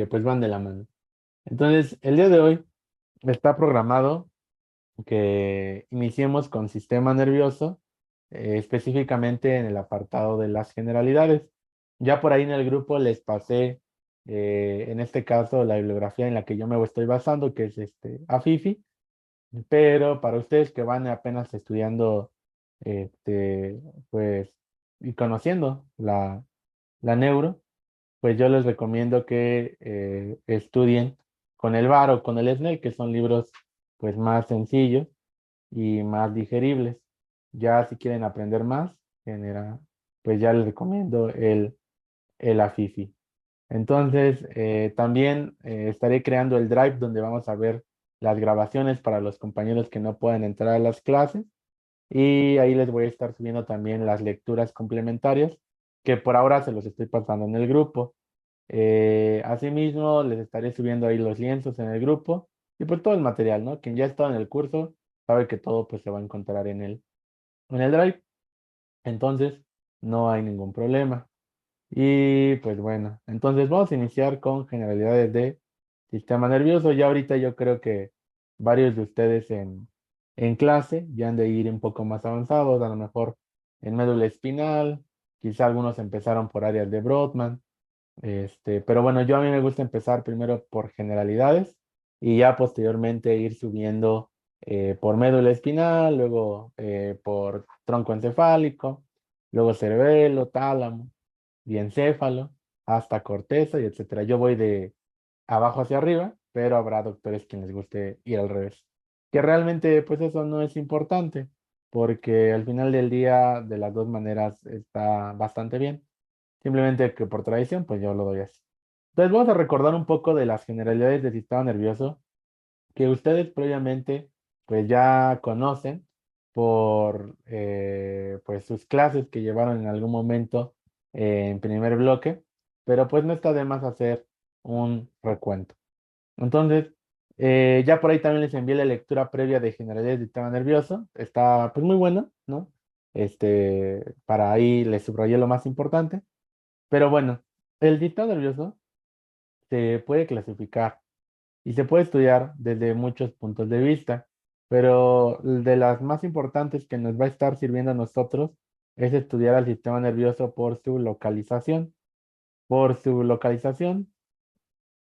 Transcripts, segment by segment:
que pues van de la mano. Entonces, el día de hoy está programado que iniciemos con sistema nervioso, específicamente en el apartado de las generalidades. Ya por ahí en el grupo les pasé, en este caso, la bibliografía en la que yo me estoy basando, que es AFIFI, pero para ustedes que van apenas estudiando, este, pues, y conociendo la neuro, pues yo les recomiendo que estudien con el VAR o con el SNEL, que son libros pues más sencillos y más digeribles. Ya si quieren aprender más, pues ya les recomiendo el AFIFI. Entonces, también estaré creando el Drive donde vamos a ver las grabaciones para los compañeros que no puedan entrar a las clases. Y ahí les voy a estar subiendo también las lecturas complementarias, que por ahora se los estoy pasando en el grupo. Asimismo, les estaré subiendo ahí los lienzos en el grupo y pues todo el material, ¿no? Quien ya está en el curso sabe que todo pues se va a encontrar en el Drive. Entonces, no hay ningún problema. Y pues bueno, entonces vamos a iniciar con generalidades de sistema nervioso. Ya ahorita yo creo que varios de ustedes en clase ya han de ir un poco más avanzados, a lo mejor en médula espinal, quizá algunos empezaron por áreas de Brodmann. Pero bueno, yo a mí me gusta empezar primero por generalidades y ya posteriormente ir subiendo por médula espinal, luego por tronco encefálico, luego cerebelo, tálamo, diencéfalo, hasta corteza y etcétera. Yo voy de abajo hacia arriba, pero habrá doctores quien les guste ir al revés. Que realmente, pues eso no es importante, porque al final del día, de las dos maneras, está bastante bien. Simplemente que por tradición, pues yo lo doy así. Entonces vamos a recordar un poco de las generalidades del sistema nervioso que ustedes previamente pues ya conocen por pues sus clases que llevaron en algún momento en primer bloque, pero pues no está de más hacer un recuento. Entonces, ya por ahí también les envié la lectura previa de generalidades del sistema nervioso. Está pues muy buena, ¿no? Para ahí les subrayé lo más importante. Pero bueno, el sistema nervioso se puede clasificar y se puede estudiar desde muchos puntos de vista, pero de las más importantes que nos va a estar sirviendo a nosotros es estudiar al sistema nervioso por su localización. Por su localización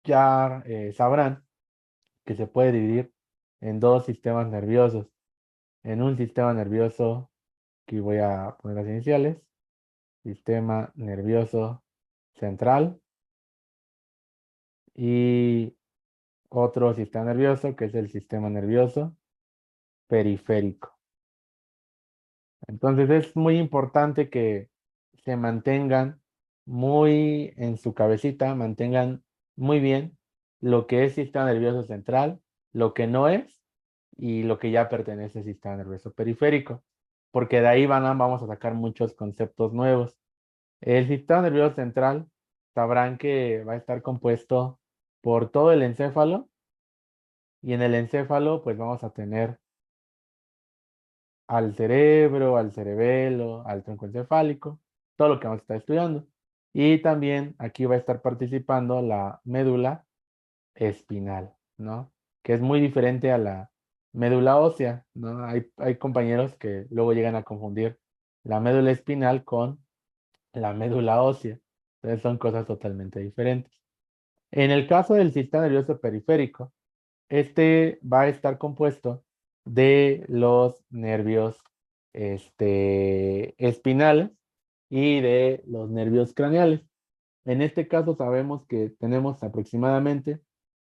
ya sabrán que se puede dividir en dos sistemas nerviosos. En un sistema nervioso, aquí voy a poner las iniciales, sistema nervioso central y otro sistema nervioso que es el sistema nervioso periférico. Entonces es muy importante que se mantengan muy en su cabecita, mantengan muy bien lo que es sistema nervioso central, lo que no es y lo que ya pertenece al sistema nervioso periférico, porque de ahí vamos a sacar muchos conceptos nuevos. El sistema nervioso central sabrán que va a estar compuesto por todo el encéfalo y en el encéfalo pues vamos a tener al cerebro, al cerebelo, al tronco encefálico, todo lo que vamos a estar estudiando. Y también aquí va a estar participando la médula espinal, ¿no? Que es muy diferente a la médula ósea, ¿no? Hay compañeros que luego llegan a confundir la médula espinal con la médula ósea. Entonces son cosas totalmente diferentes. En el caso del sistema nervioso periférico, este va a estar compuesto de los nervios espinales y de los nervios craneales. En este caso sabemos que tenemos aproximadamente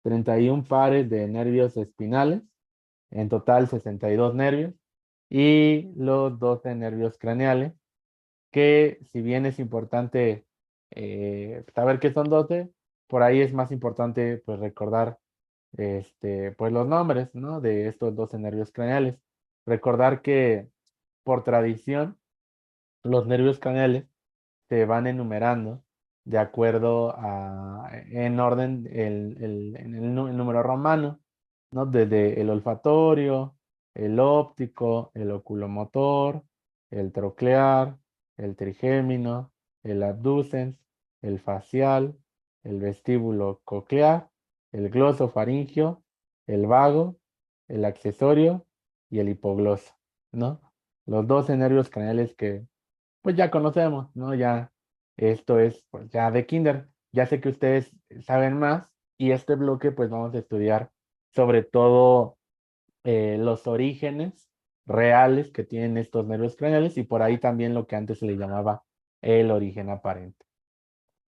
31 pares de nervios espinales, en total 62 nervios, y los 12 nervios craneales, que si bien es importante saber que son 12, por ahí es más importante pues recordar pues los nombres, ¿no? De estos 12 nervios craneales. Recordar que por tradición los nervios craneales se van enumerando de acuerdo en orden, el número romano, ¿no? Desde el olfatorio, el óptico, el oculomotor, el troclear, el trigémino, el abducens, el facial, el vestíbulo coclear, el glosofaringio, el vago, el accesorio y el hipogloso, ¿no? Los 12 nervios craneales que pues ya conocemos, ¿no? Ya esto es pues ya de kinder. Ya sé que ustedes saben más y este bloque pues vamos a estudiar sobre todo los orígenes reales que tienen estos nervios craneales y por ahí también lo que antes se le llamaba el origen aparente.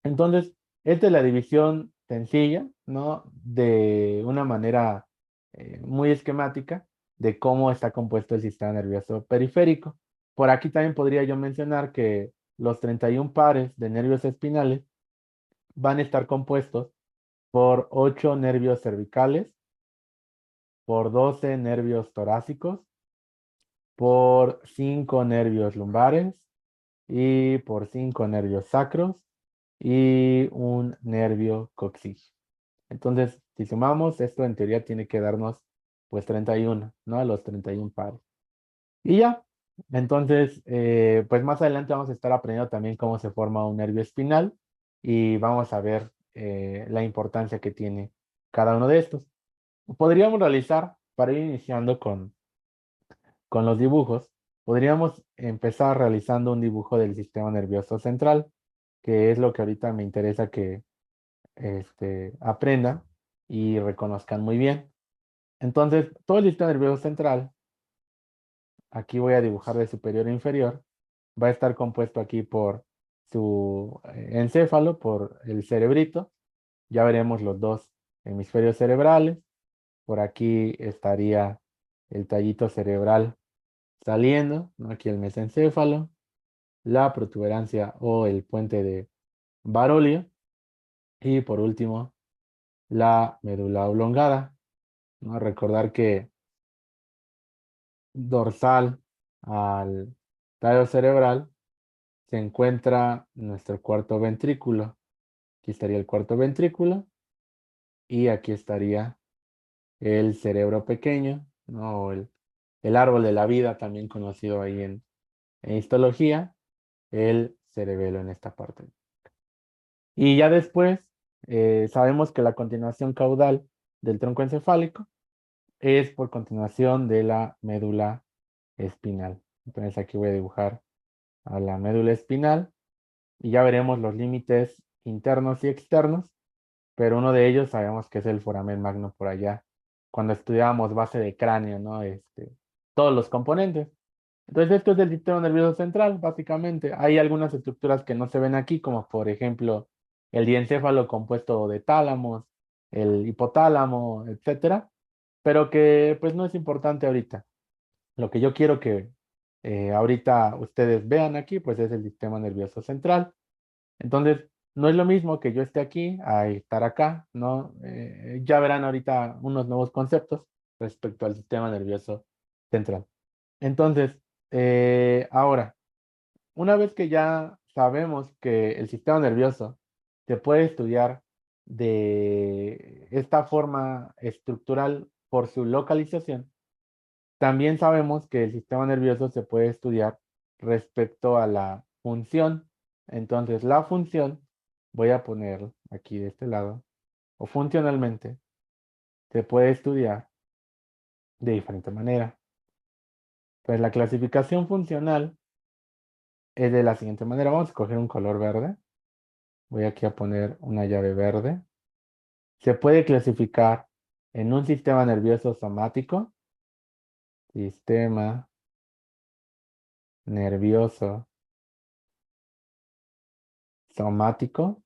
Entonces, esta es la división sencilla, ¿no? De una manera muy esquemática de cómo está compuesto el sistema nervioso periférico. Por aquí también podría yo mencionar que los 31 pares de nervios espinales van a estar compuestos por 8 nervios cervicales, por 12 nervios torácicos, por 5 nervios lumbares y por 5 nervios sacros y un nervio coxígeo. Entonces, si sumamos, esto en teoría tiene que darnos pues 31, ¿no? Los 31 pares. Y ya, entonces, pues más adelante vamos a estar aprendiendo también cómo se forma un nervio espinal y vamos a ver la importancia que tiene cada uno de estos. Podríamos realizar, para ir iniciando con los dibujos, podríamos empezar realizando un dibujo del sistema nervioso central, que es lo que ahorita me interesa que aprendan y reconozcan muy bien. Entonces, todo el sistema nervioso central, aquí voy a dibujar de superior a inferior, va a estar compuesto aquí por su encéfalo, por el cerebrito. Ya veremos los dos hemisferios cerebrales. Por aquí estaría el tallito cerebral saliendo, ¿no? Aquí el mesencéfalo, la protuberancia o el puente de Barolio y por último la médula oblongada, ¿no? Recordar que dorsal al tallo cerebral se encuentra nuestro cuarto ventrículo. Aquí estaría el cuarto ventrículo y aquí estaría el cerebro pequeño, ¿no? O el árbol de la vida, también conocido ahí en histología, el cerebelo en esta parte. Y ya después sabemos que la continuación caudal del tronco encefálico es por continuación de la médula espinal. Entonces aquí voy a dibujar a la médula espinal y ya veremos los límites internos y externos, pero uno de ellos sabemos que es el foramen magno por allá, cuando estudiábamos base de cráneo, ¿no? Todos los componentes. Entonces esto es del sistema nervioso central, básicamente. Hay algunas estructuras que no se ven aquí, como por ejemplo el diencéfalo compuesto de tálamos, el hipotálamo, etcétera, pero que pues no es importante ahorita. Lo que yo quiero que ahorita ustedes vean aquí, pues es el sistema nervioso central. Entonces, no es lo mismo que yo esté aquí a estar acá, ¿no? Ya verán ahorita unos nuevos conceptos respecto al sistema nervioso central. Entonces, ahora, una vez que ya sabemos que el sistema nervioso se puede estudiar de esta forma estructural por su localización, también sabemos que el sistema nervioso se puede estudiar respecto a la función. Entonces, la función, voy a poner aquí de este lado, o funcionalmente, se puede estudiar de diferente manera. Pues la clasificación funcional es de la siguiente manera. Vamos a escoger un color verde. Voy aquí a poner una llave verde. Se puede clasificar en un sistema nervioso somático, sistema nervioso somático,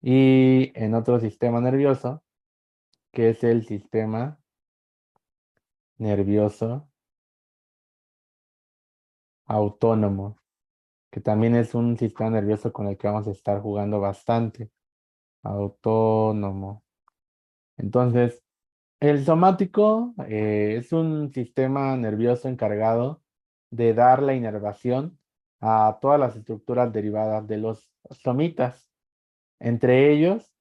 y en otro sistema nervioso, que es el sistema nervioso autónomo, que también es un sistema nervioso con el que vamos a estar jugando bastante. Autónomo. Entonces, el somático es un sistema nervioso encargado de dar la inervación a todas las estructuras derivadas de los somitas. Entre ellos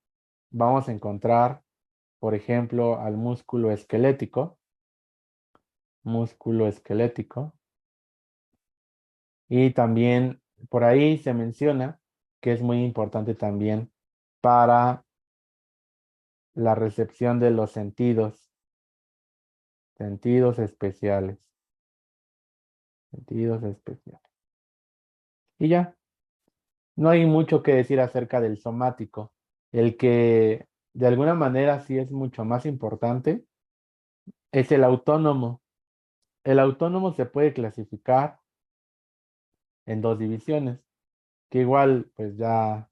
vamos a encontrar, por ejemplo, al músculo esquelético, y también por ahí se menciona que es muy importante también para la recepción de los sentidos especiales, sentidos especiales. Y ya, no hay mucho que decir acerca del somático. El que de alguna manera sí es mucho más importante es el autónomo. El autónomo se puede clasificar en dos divisiones, que igual pues ya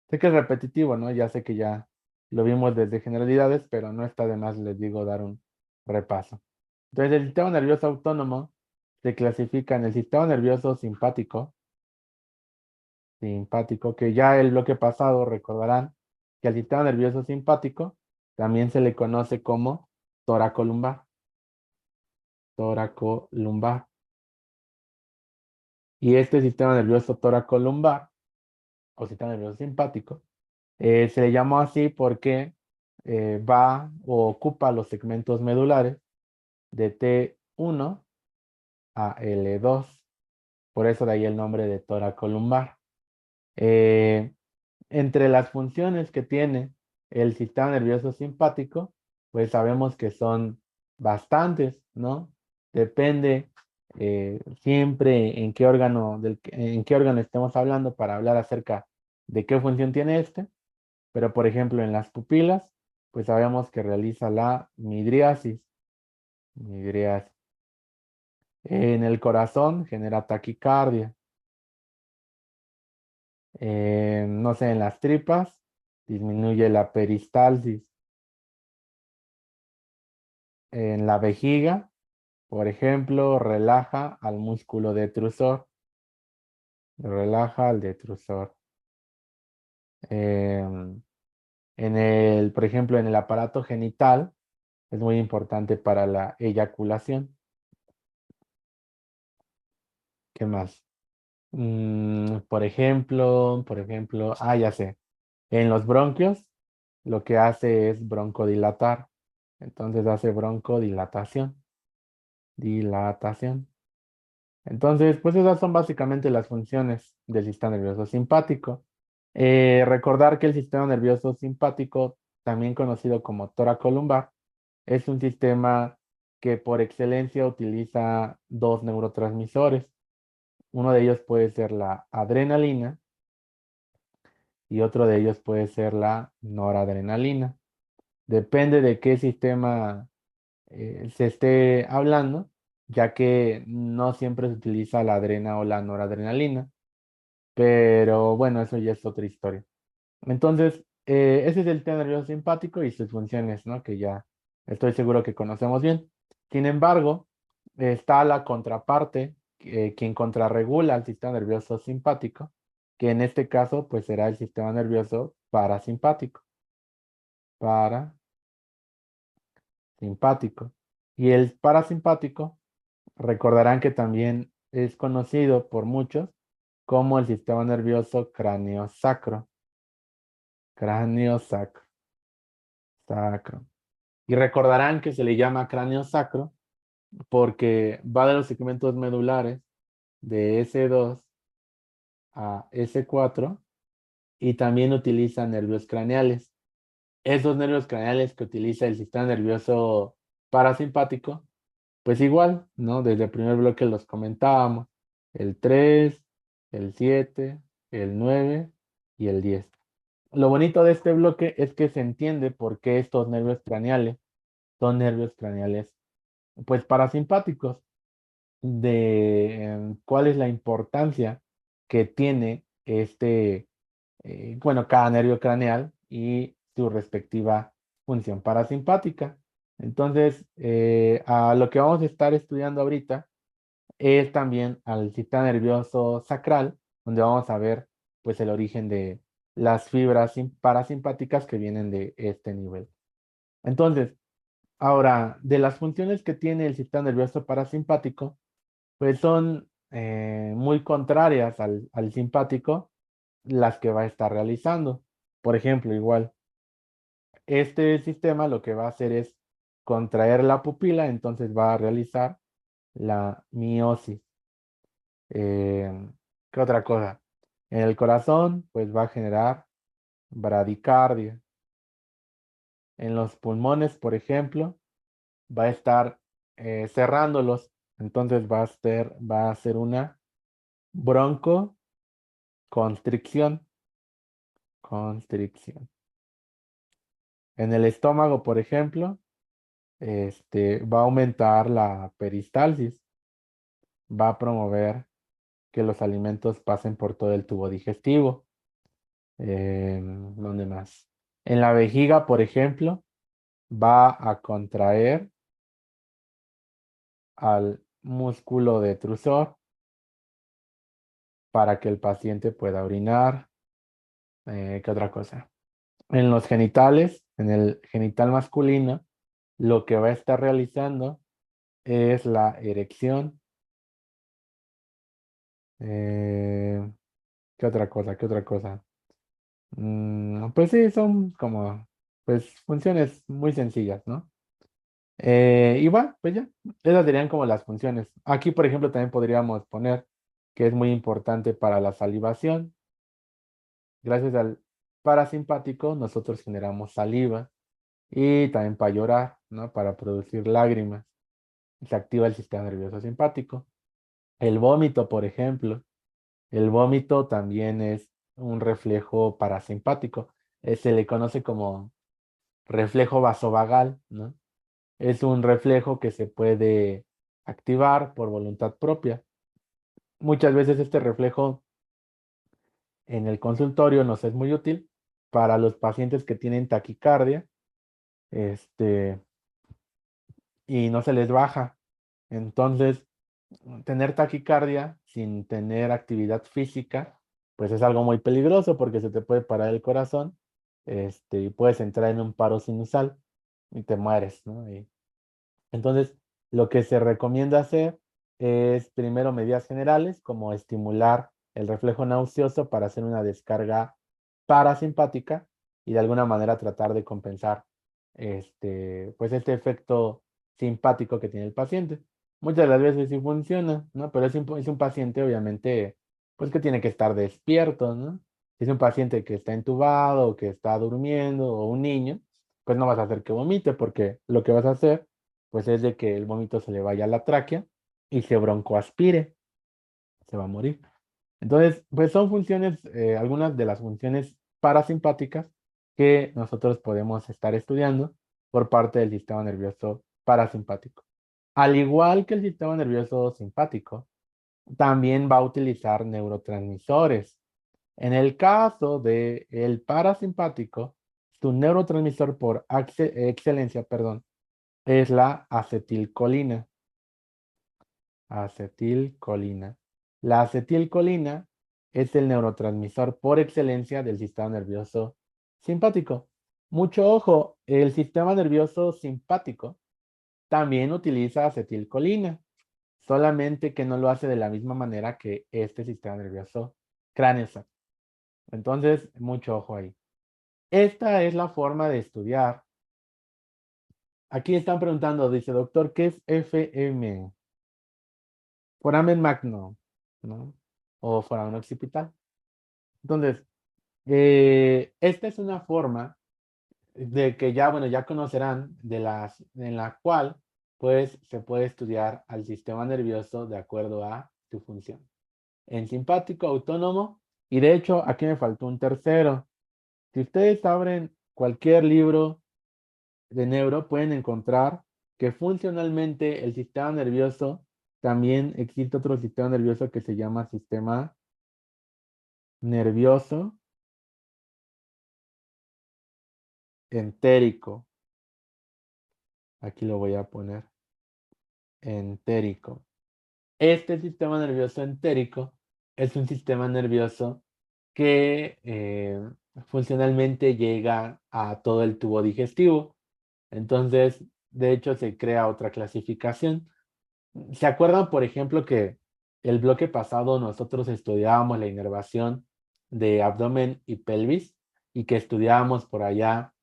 sé que es repetitivo, ¿no? Ya sé que ya lo vimos desde generalidades, pero no está de más, les digo, dar un repaso. Entonces, el sistema nervioso autónomo se clasifica en el sistema nervioso simpático, que ya el bloque pasado recordarán que al sistema nervioso simpático también se le conoce como toracolumbar, toracolumbar. Y este sistema nervioso toracolumbar o sistema nervioso simpático se le llamó así porque va o ocupa los segmentos medulares de T1 a L2. Por eso de ahí el nombre de toracolumbar. Eh, Entre las funciones que tiene el sistema nervioso simpático, pues sabemos que son bastantes, ¿no? Depende siempre en qué órgano, en qué órgano estemos hablando para hablar acerca de qué función tiene este. Pero, por ejemplo, en las pupilas, pues sabemos que realiza la midriasis. Midriasis. En el corazón genera taquicardia. No sé, en las tripas disminuye la peristalsis. En la vejiga, por ejemplo, relaja al músculo detrusor. Relaja al detrusor. Por ejemplo, en el aparato genital es muy importante para la eyaculación. ¿Qué más? Ya sé. En los bronquios lo que hace es broncodilatar. Entonces hace broncodilatación. Dilatación. Entonces, pues esas son básicamente las funciones del sistema nervioso simpático. Recordar que el sistema nervioso simpático, también conocido como toracolumbar, es un sistema que por excelencia utiliza dos neurotransmisores. Uno de ellos puede ser la adrenalina y otro de ellos puede ser la noradrenalina. Depende de qué sistema se esté hablando, ya que no siempre se utiliza la adrena o la noradrenalina, pero bueno, eso ya es otra historia. Entonces, ese es el sistema nervioso simpático y sus funciones, ¿no? Que ya estoy seguro que conocemos bien. Sin embargo, está la contraparte, quien contrarregula al sistema nervioso simpático, que en este caso, pues será el sistema nervioso parasimpático. Parasimpático. Y el parasimpático, recordarán que también es conocido por muchos como el sistema nervioso cráneo-sacro. Cráneo-sacro. Sacro. Y recordarán que se le llama cráneo sacro porque va de los segmentos medulares de S2 a S4 y también utiliza nervios craneales. Esos nervios craneales que utiliza el sistema nervioso parasimpático, pues igual, ¿no? Desde el primer bloque los comentábamos. El 3, el 7, el 9 y el 10. Lo bonito de este bloque es que se entiende por qué estos nervios craneales son nervios craneales pues parasimpáticos, de cuál es la importancia que tiene cada nervio craneal y su respectiva función parasimpática. Entonces, a lo que vamos a estar estudiando ahorita es también al sistema nervioso sacral, donde vamos a ver pues el origen de las fibras parasimpáticas que vienen de este nivel. Entonces, ahora, de las funciones que tiene el sistema nervioso parasimpático, pues son muy contrarias al simpático las que va a estar realizando. Por ejemplo, igual, este sistema lo que va a hacer es contraer la pupila, entonces va a realizar la miosis. ¿Qué otra cosa? En el corazón, pues va a generar bradicardia. En los pulmones, por ejemplo, va a estar cerrándolos. Entonces va a ser una broncoconstricción. Constricción. En el estómago, por ejemplo, va a aumentar la peristalsis. Va a promover que los alimentos pasen por todo el tubo digestivo. ¿Dónde más? En la vejiga, por ejemplo, va a contraer al músculo detrusor para que el paciente pueda orinar. ¿Qué otra cosa? En los genitales, en el genital masculino, lo que va a estar realizando es la erección. Eh, ¿Qué otra cosa? ¿Qué otra cosa? Pues sí, son como pues funciones muy sencillas, ¿no? Y bueno, pues ya, esas serían como las funciones. Aquí, por ejemplo, también podríamos poner que es muy importante para la salivación. Gracias al parasimpático, nosotros generamos saliva y también para llorar, ¿no? Para producir lágrimas. Se activa el sistema nervioso simpático. El vómito, por ejemplo, el vómito también es un reflejo parasimpático. Se le conoce como reflejo vasovagal, ¿no? Es un reflejo que se puede activar por voluntad propia. Muchas veces este reflejo en el consultorio nos es muy útil para los pacientes que tienen taquicardia, este, y no se les baja. Entonces, tener taquicardia sin tener actividad física, pues es algo muy peligroso porque se te puede parar el corazón, y puedes entrar en un paro sinusal y te mueres, ¿no? Entonces, lo que se recomienda hacer es primero medidas generales, como estimular el reflejo nauseoso para hacer una descarga parasimpática y de alguna manera tratar de compensar pues este efecto simpático que tiene el paciente. Muchas de las veces sí funciona, ¿no? Pero es un paciente, obviamente, pues que tiene que estar despierto, ¿no? Si es un paciente que está entubado o que está durmiendo o un niño, pues no vas a hacer que vomite porque lo que vas a hacer pues es de que el vómito se le vaya a la tráquea y se broncoaspire, se va a morir. Entonces, pues son funciones, algunas de las funciones parasimpáticas que nosotros podemos estar estudiando por parte del sistema nervioso parasimpático. Al igual que el sistema nervioso simpático, también va a utilizar neurotransmisores. En el caso del parasimpático, su neurotransmisor por excelencia, perdón, es la acetilcolina. Acetilcolina. La acetilcolina es el neurotransmisor por excelencia del sistema nervioso simpático. Mucho ojo, el sistema nervioso simpático también utiliza acetilcolina, solamente que no lo hace de la misma manera que este sistema nervioso cráneo. Entonces, mucho ojo ahí. Esta es la forma de estudiar. Aquí están preguntando, dice doctor, ¿qué es FM? Foramen magno, ¿no? O foramen occipital. Entonces, esta es una forma de que ya, bueno, ya conocerán en la cual, pues, se puede estudiar al sistema nervioso de acuerdo a su función. En simpático, autónomo, y de hecho, aquí me faltó un tercero. Si ustedes abren cualquier libro de neuro, pueden encontrar que funcionalmente el sistema nervioso, también existe otro sistema nervioso que se llama sistema nervioso entérico. Aquí lo voy a poner. Entérico. Este sistema nervioso entérico es un sistema nervioso que funcionalmente llega a todo el tubo digestivo. Entonces, de hecho, se crea otra clasificación. ¿Se acuerdan, por ejemplo, que el bloque pasado nosotros estudiábamos la inervación de abdomen y pelvis y que estudiábamos por allá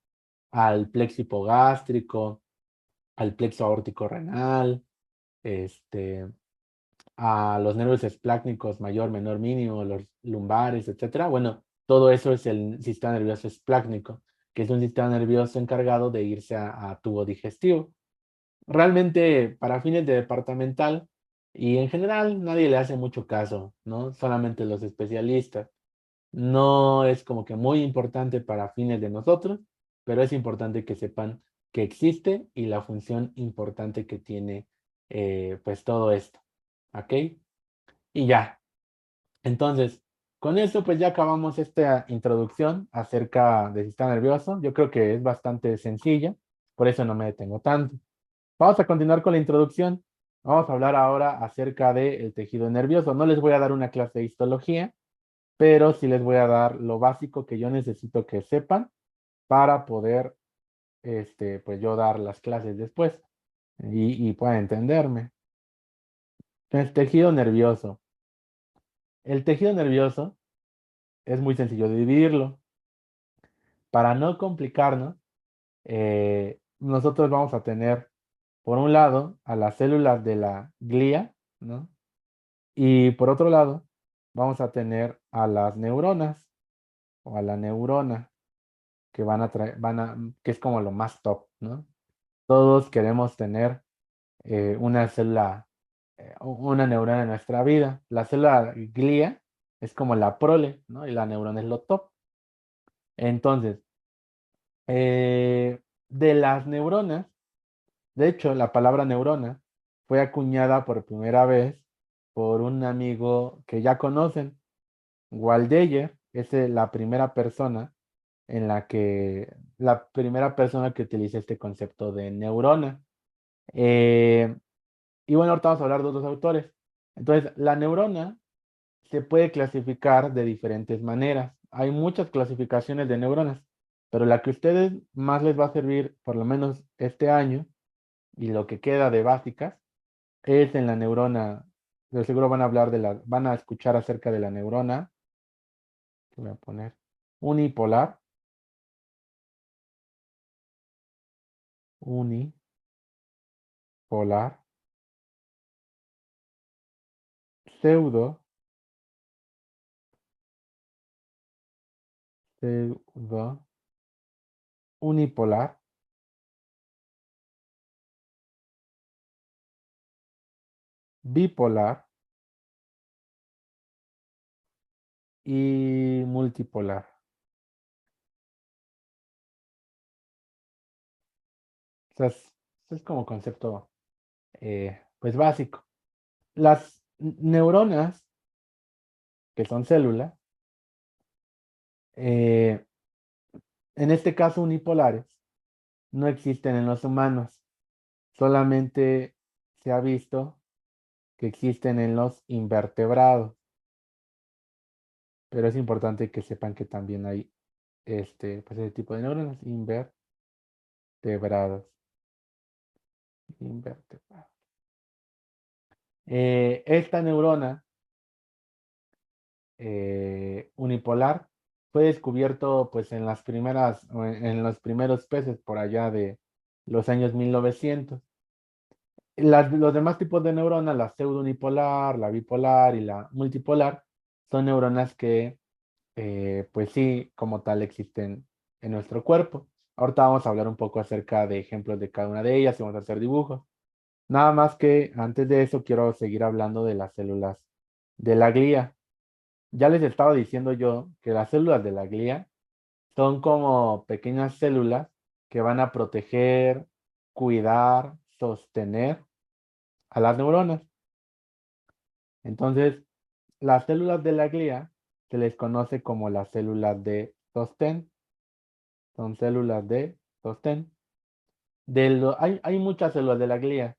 al plexo hipogástrico, al plexo aórtico renal, este, a los nervios esplácnicos mayor, menor, mínimo, los lumbares, etcétera. Bueno, todo eso es el sistema nervioso esplácnico, que es un sistema nervioso encargado de irse a tubo digestivo. Realmente, para fines de departamental y en general, nadie le hace mucho caso, ¿no? Solamente los especialistas. No es como que muy importante para fines de nosotros, pero es importante que sepan que existe y la función importante que tiene pues todo esto. ¿Ok? Y ya. Entonces, con esto pues ya acabamos esta introducción acerca del sistema nervioso. Yo creo que es bastante sencilla, por eso no me detengo tanto. Vamos a continuar con la introducción. Vamos a hablar ahora acerca del tejido nervioso. No les voy a dar una clase de histología, pero sí les voy a dar lo básico que yo necesito que sepan para poder, pues yo dar las clases después y puedan entenderme. El tejido nervioso. El tejido nervioso es muy sencillo de dividirlo. Para no complicarnos, nosotros vamos a tener, por un lado, a las células de la glía, ¿no? Y por otro lado, vamos a tener a las neuronas o a la neurona que que es como lo más top, ¿no? Todos queremos tener una célula, una neurona en nuestra vida. La célula glía es como la prole, ¿no? Y la neurona es lo top. Entonces, de las neuronas, de hecho, la palabra neurona fue acuñada por primera vez por un amigo que ya conocen, Waldeyer, es la primera persona la primera persona que utiliza este concepto de neurona. Eh, y bueno, ahorita vamos a hablar de otros autores. Entonces, la neurona se puede clasificar de diferentes maneras. Hay muchas clasificaciones de neuronas, pero la que a ustedes más les va a servir, por lo menos este año, y lo que queda de básicas, es en la neurona. De seguro van a escuchar acerca de la neurona. Voy a poner unipolar, unipolar, pseudo, pseudo, unipolar, bipolar y multipolar. O sea, es como concepto pues básico. Las neuronas, que son células, eh, en este caso unipolares, no existen en los humanos. Solamente se ha visto que existen en los invertebrados. Pero es importante que sepan que también hay pues ese tipo de neuronas invertebrados. Invertebrados. Esta neurona unipolar fue descubierto pues en en los primeros peces por allá de los años 1900. Los demás tipos de neuronas, la pseudounipolar, la bipolar y la multipolar, son neuronas que pues sí, como tal existen en nuestro cuerpo. Ahorita vamos a hablar un poco acerca de ejemplos de cada una de ellas y vamos a hacer dibujos. Nada más que antes de eso quiero seguir hablando de las células de la glía. Ya les estaba diciendo yo que las células de la glía son como pequeñas células que van a proteger, cuidar, sostener a las neuronas. Entonces, las células de la glía se les conoce como las células de sostén. Son células de sostén. Hay muchas células de la glía,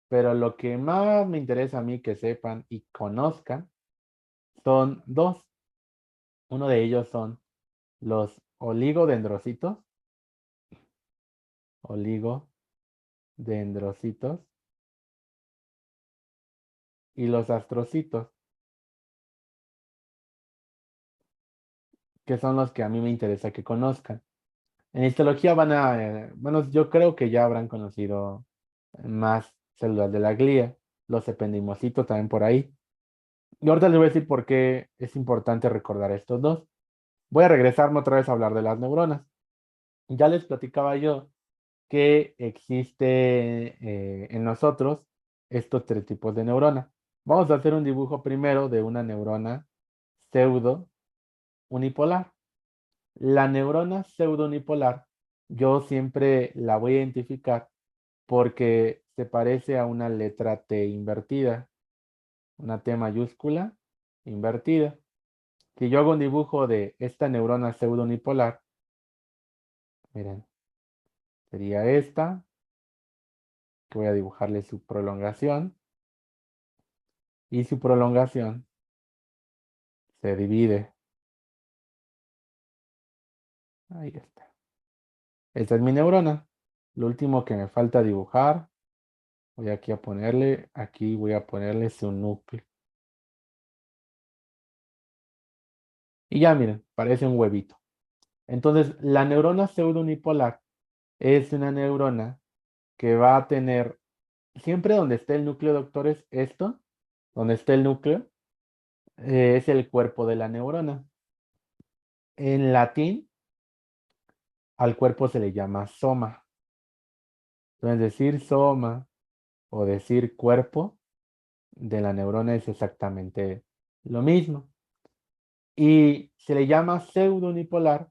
pero lo que más me interesa a mí que sepan y conozcan son dos. Uno de ellos son los oligodendrocitos, oligodendrocitos y los astrocitos, que son los que a mí me interesa que conozcan. En histología bueno, yo creo que ya habrán conocido más células de la glía. los ependimocitos también por ahí. Y ahorita les voy a decir por qué es importante recordar estos dos. Voy a regresarme otra vez a hablar de las neuronas. Ya les platicaba yo que existe en nosotros estos tres tipos de neurona. Vamos a hacer un dibujo primero de una neurona pseudo unipolar. La neurona pseudo unipolar, yo siempre la voy a identificar porque se parece a una letra T invertida, una T mayúscula invertida. Si yo hago un dibujo de esta neurona pseudo unipolar, miren, sería esta, que voy a dibujarle su prolongación, y su prolongación se divide. Ahí está. Esta es mi neurona. Lo último que me falta dibujar, voy aquí voy a ponerle su núcleo. Y ya miren, parece un huevito. Entonces, la neurona pseudounipolar es una neurona que va a tener, siempre donde esté el núcleo, doctores, esto, donde esté el núcleo, es el cuerpo de la neurona. En latín, al cuerpo se le llama soma. Entonces, decir soma o decir cuerpo de la neurona es exactamente lo mismo. Y se le llama pseudounipolar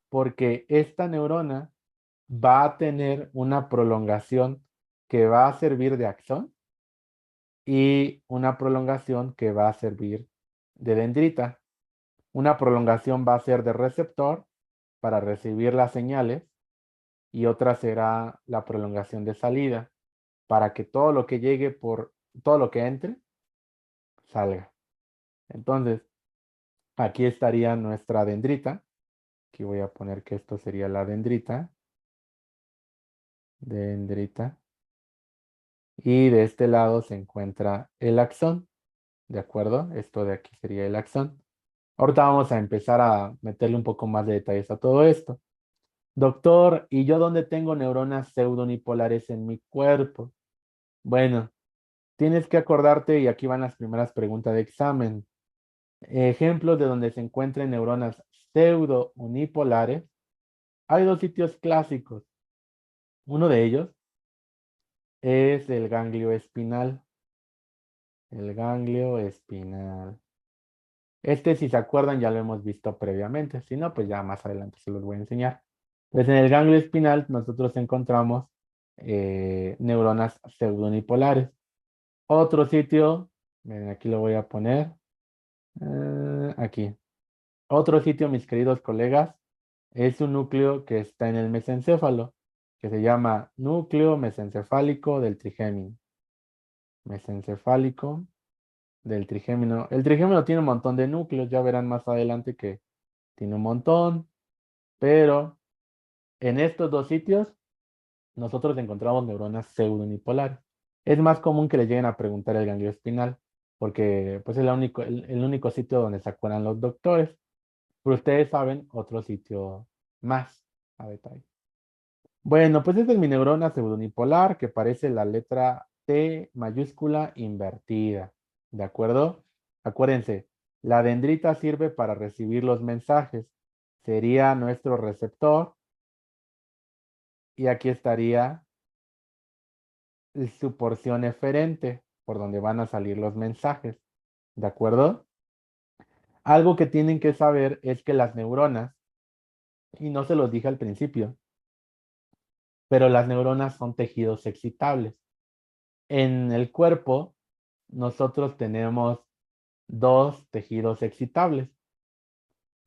porque esta neurona va a tener una prolongación que va a servir de axón y una prolongación que va a servir de dendrita. Una prolongación va a ser de receptor para recibir las señales y otra será la prolongación de salida para que todo lo que llegue por todo lo que entre salga. Entonces, aquí estaría nuestra dendrita. Aquí voy a poner que esto sería la dendrita. Dendrita. Y de este lado se encuentra el axón. ¿De acuerdo? Esto de aquí sería el axón. Ahorita vamos a empezar a meterle un poco más de detalles a todo esto. Doctor, ¿y yo dónde tengo neuronas pseudonipolares en mi cuerpo? Bueno, tienes que acordarte, y aquí van las primeras preguntas de examen. Ejemplos de donde se encuentren neuronas pseudounipolares. Hay dos sitios clásicos. Uno de ellos es el ganglio espinal. El ganglio espinal. Este, si se acuerdan, ya lo hemos visto previamente. Si no, pues ya más adelante se los voy a enseñar. Pues en el ganglio espinal nosotros encontramos neuronas pseudonipolares. Otro sitio, miren, aquí lo voy a poner. Aquí. Otro sitio, mis queridos colegas, es un núcleo que está en el mesencéfalo, que se llama núcleo mesencefálico del trigémino. Mesencefálico del trigémino. El trigémino tiene un montón de núcleos, ya verán más adelante que tiene un montón, pero en estos dos sitios nosotros encontramos neuronas pseudonipolares. Es más común que le lleguen a preguntar el ganglio espinal, porque pues es el único sitio donde se acuerdan los doctores. Pero ustedes saben otro sitio más a detalle. Bueno, pues esta es mi neurona pseudonipolar que parece la letra T mayúscula invertida. ¿De acuerdo? Acuérdense, la dendrita sirve para recibir los mensajes. Sería nuestro receptor. Y aquí estaría su porción eferente, por donde van a salir los mensajes. ¿De acuerdo? Algo que tienen que saber es que las neuronas, y no se los dije al principio, pero las neuronas son tejidos excitables. En el cuerpo, nosotros tenemos dos tejidos excitables.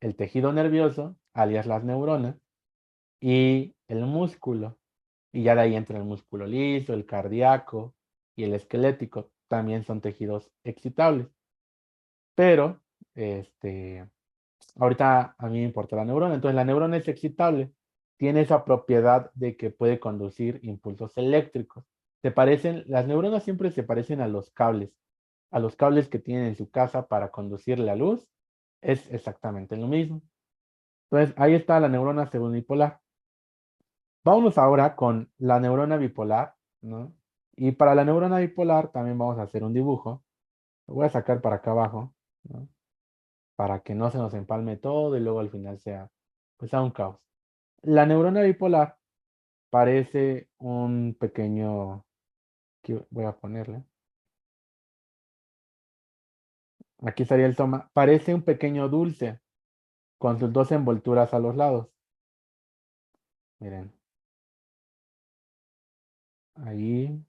El tejido nervioso, alias las neuronas, y el músculo. Y ya de ahí entra el músculo liso, el cardíaco y el esquelético. También son tejidos excitables. Pero, ahorita a mí me importa la neurona. Entonces, la neurona es excitable. Tiene esa propiedad de que puede conducir impulsos eléctricos. Las neuronas siempre se parecen a los cables que tienen en su casa para conducir la luz. Es exactamente lo mismo. Entonces, ahí está la neurona pseudonipolar. Vámonos ahora con la neurona bipolar, ¿no? Y para la neurona bipolar también vamos a hacer un dibujo. Lo voy a sacar para acá abajo, ¿no? Para que no se nos empalme todo y luego al final sea, pues, sea un caos. La neurona bipolar parece un pequeño, aquí voy a ponerle, aquí estaría el soma, parece un pequeño dulce con sus dos envolturas a los lados. Miren, ahí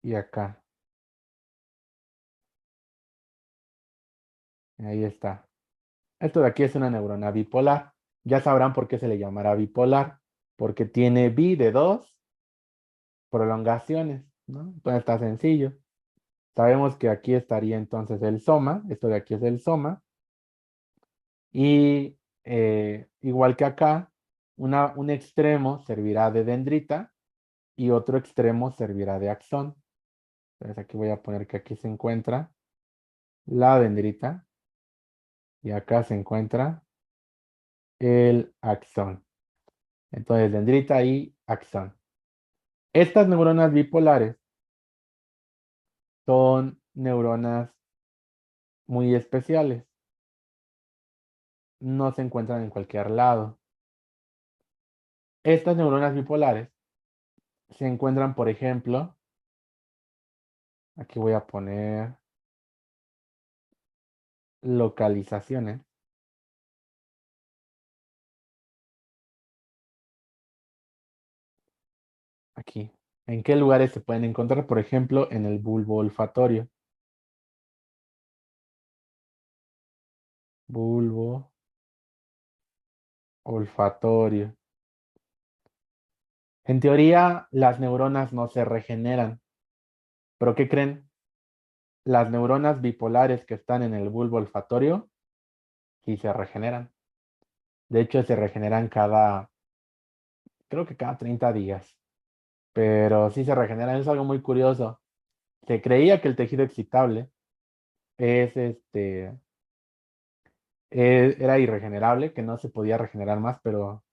y acá. Ahí está. Esto de aquí es una neurona bipolar. Ya sabrán por qué se le llamará bipolar, porque tiene bi de dos prolongaciones, ¿no? Entonces está sencillo. Sabemos que aquí estaría entonces el soma, esto de aquí es el soma, y igual que acá, un extremo servirá de dendrita y otro extremo servirá de axón. Entonces aquí voy a poner que aquí se encuentra la dendrita y acá se encuentra el axón. Entonces, dendrita y axón. Estas neuronas bipolares son neuronas muy especiales. No se encuentran en cualquier lado. Estas neuronas bipolares se encuentran, por ejemplo, aquí voy a poner localizaciones. Aquí. ¿En qué lugares se pueden encontrar? Por ejemplo, en el bulbo olfatorio. Bulbo olfatorio. En teoría, las neuronas no se regeneran. ¿Pero qué creen? Las neuronas bipolares que están en el bulbo olfatorio sí se regeneran. De hecho, se regeneran creo que cada 30 días. Pero sí se regeneran. Es algo muy curioso. Se creía que el tejido excitable es era irregenerable, que no se podía regenerar más, pero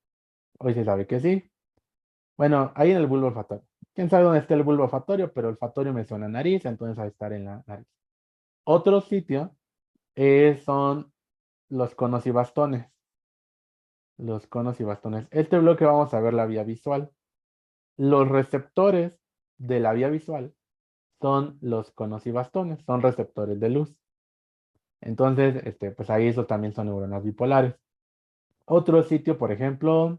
hoy se sabe que sí. Bueno, ahí en el bulbo olfatorio. Quién sabe dónde está el bulbo olfatorio, pero olfatorio me suena a nariz, entonces va a estar en la nariz. Otro sitio son los conos y bastones. Los conos y bastones. Este bloque vamos a ver la vía visual. Los receptores de la vía visual son los conos y bastones, son receptores de luz. Entonces, pues ahí eso también son neuronas bipolares. Otro sitio, por ejemplo,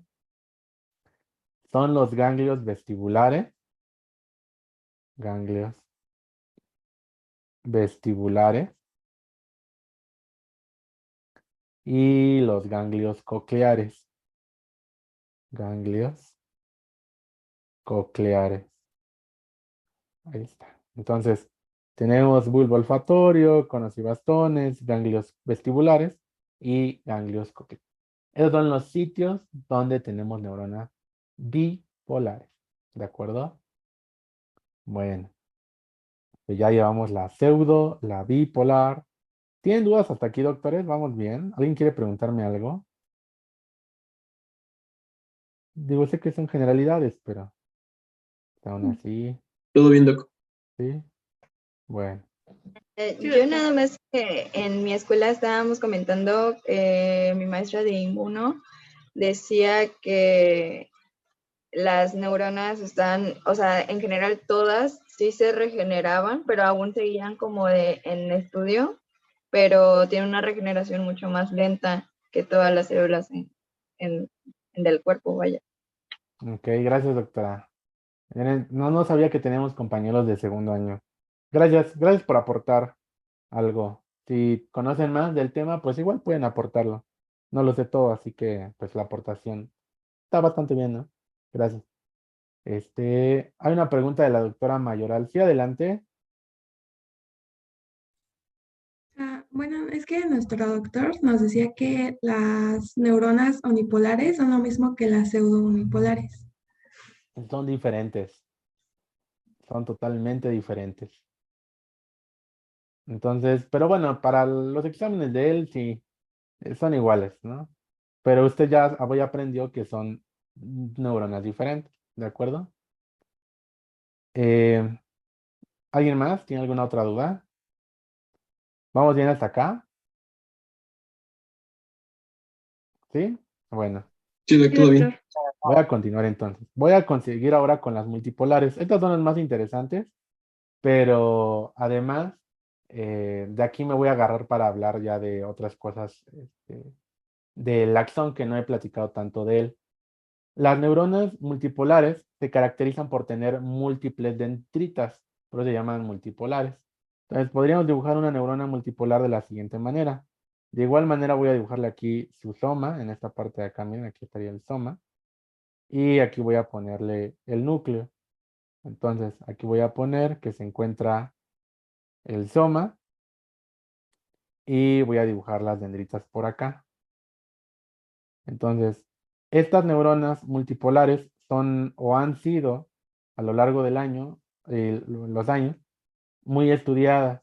son los ganglios vestibulares. Ganglios vestibulares y los ganglios cocleares. Ganglios cocleares. Ahí está. Entonces, tenemos bulbo olfatorio, conos y bastones, ganglios vestibulares y ganglios cocleares. Esos son los sitios donde tenemos neuronas bipolares. ¿De acuerdo? Bueno, pues ya llevamos la pseudo, la bipolar. ¿Tienen dudas hasta aquí, doctores? ¿Vamos bien? ¿Alguien quiere preguntarme algo? Digo, sé que son generalidades, pero aún así, Todo bien, Doc. sí. Bueno, Yo nada más que en mi escuela estábamos comentando, mi maestra de inmuno decía que las neuronas están, o sea, en general todas sí se regeneraban, pero aún seguían como en estudio, pero tiene una regeneración mucho más lenta que todas las células del cuerpo, vaya. ok, gracias, doctora. No sabía que teníamos compañeros de segundo año. Gracias por aportar algo. Si conocen más del tema, pues igual pueden aportarlo. No lo sé todo, así que pues la aportación está bastante bien, ¿no? Gracias. Hay una pregunta de la doctora Mayoral. Sí, adelante. Bueno, es que nuestro doctor nos decía que las neuronas unipolares son lo mismo que las pseudounipolares. Son diferentes. Son totalmente diferentes. Entonces, pero bueno, para los exámenes de él sí, son iguales, ¿no? Pero usted ya aprendió que son neuronas diferentes. ¿De acuerdo? Eh, ¿Alguien más tiene alguna otra duda? ¿Vamos bien hasta acá? ¿Sí? Bueno, Sí, Sí, todo bien. doctor. voy a continuar entonces. Voy a conseguir ahora con las multipolares. Estas son las más interesantes, pero además de aquí me voy a agarrar para hablar ya de otras cosas del axón que no he platicado tanto de él. Las neuronas multipolares se caracterizan por tener múltiples dendritas, por eso se llaman multipolares. Entonces podríamos dibujar una neurona multipolar de la siguiente manera. De igual manera voy a dibujarle aquí su soma, en esta parte de acá, miren, aquí estaría el soma. Y aquí voy a ponerle el núcleo. Entonces aquí voy a poner que se encuentra el soma y voy a dibujar las dendritas por acá. Entonces, estas neuronas multipolares son o han sido a lo largo del año, los años, muy estudiadas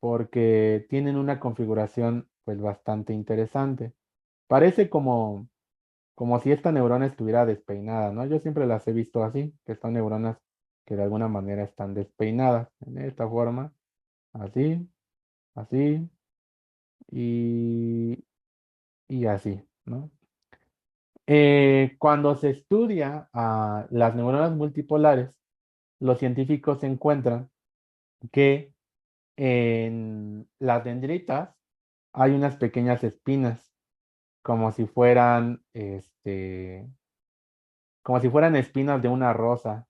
porque tienen una configuración pues bastante interesante. Parece como si esta neurona estuviera despeinada, ¿no? Yo siempre las he visto así, que son neuronas que de alguna manera están despeinadas en esta forma, así, así y, y así, ¿no? Cuando se estudia a las neuronas multipolares, los científicos encuentran que en las dendritas hay unas pequeñas espinas, como si fueran, como si fueran espinas de una rosa,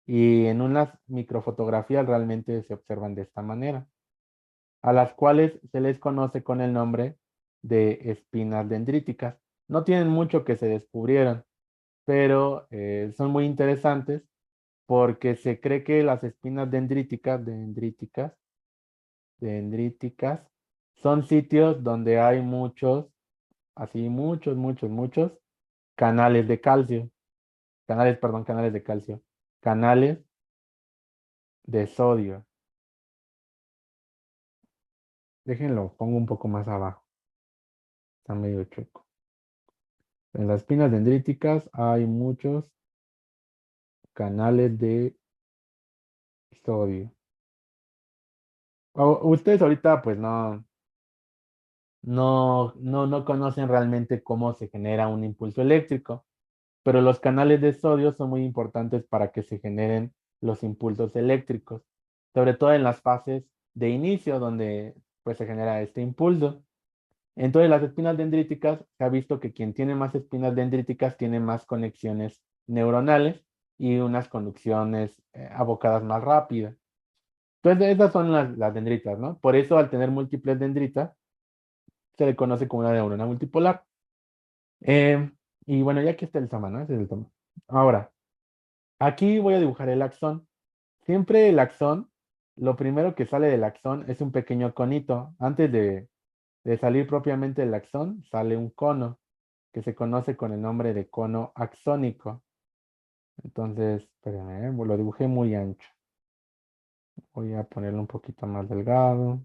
y en unas microfotografías realmente se observan de esta manera, a las cuales se les conoce con el nombre de espinas dendríticas. No tienen mucho que se descubrieron, pero son muy interesantes porque se cree que las espinas dendríticas, son sitios donde hay muchos, así muchos canales de calcio, canales de calcio, canales de sodio. Déjenlo, pongo un poco más abajo, está medio chueco. En las espinas dendríticas hay muchos canales de sodio. Ustedes ahorita pues no conocen realmente cómo se genera un impulso eléctrico, pero los canales de sodio son muy importantes para que se generen los impulsos eléctricos, sobre todo en las fases de inicio donde pues se genera este impulso. Entonces las espinas dendríticas, se ha visto que quien tiene más espinas dendríticas tiene más conexiones neuronales y unas conducciones abocadas más rápidas. Entonces esas son las dendritas, ¿no? Por eso al tener múltiples dendritas se le conoce como una neurona multipolar. Eh, y bueno, ya aquí está el soma, ¿no? Ese es el soma. Ahora, aquí voy a dibujar el axón. Siempre el axón, lo primero que sale del axón es un pequeño conito. Antes de salir propiamente el axón, sale un cono que se conoce con el nombre de cono axónico. Entonces, espérenme, lo dibujé muy ancho. Voy a ponerlo un poquito más delgado.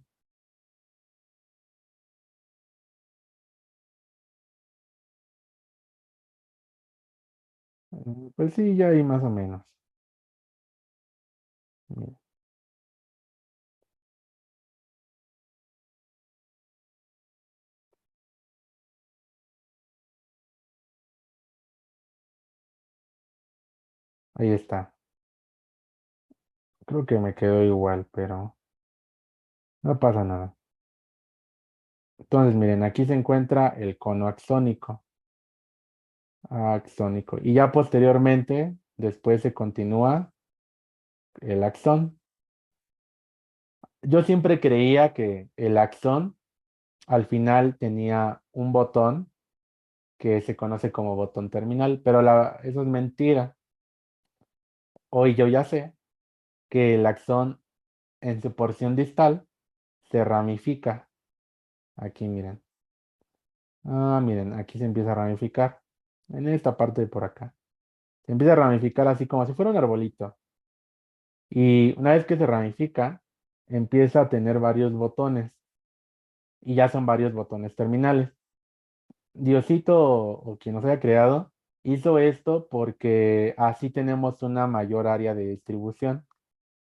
Pues sí, ya ahí más o menos. Mira, ahí está. Creo que me quedó igual, pero no pasa nada. Entonces, miren, aquí se encuentra el cono axónico. Axónico. Y ya posteriormente, después se continúa el axón. Yo siempre creía que el axón al final tenía un botón que se conoce como botón terminal, pero eso es mentira. Hoy yo ya sé que el axón en su porción distal se ramifica. Aquí miren. Ah, miren, aquí se empieza a ramificar. En esta parte de por acá. Se empieza a ramificar así como si fuera un arbolito. Y una vez que se ramifica, empieza a tener varios botones. Y ya son varios botones terminales. Diosito o quien nos haya creado Hizo esto porque así tenemos una mayor área de distribución.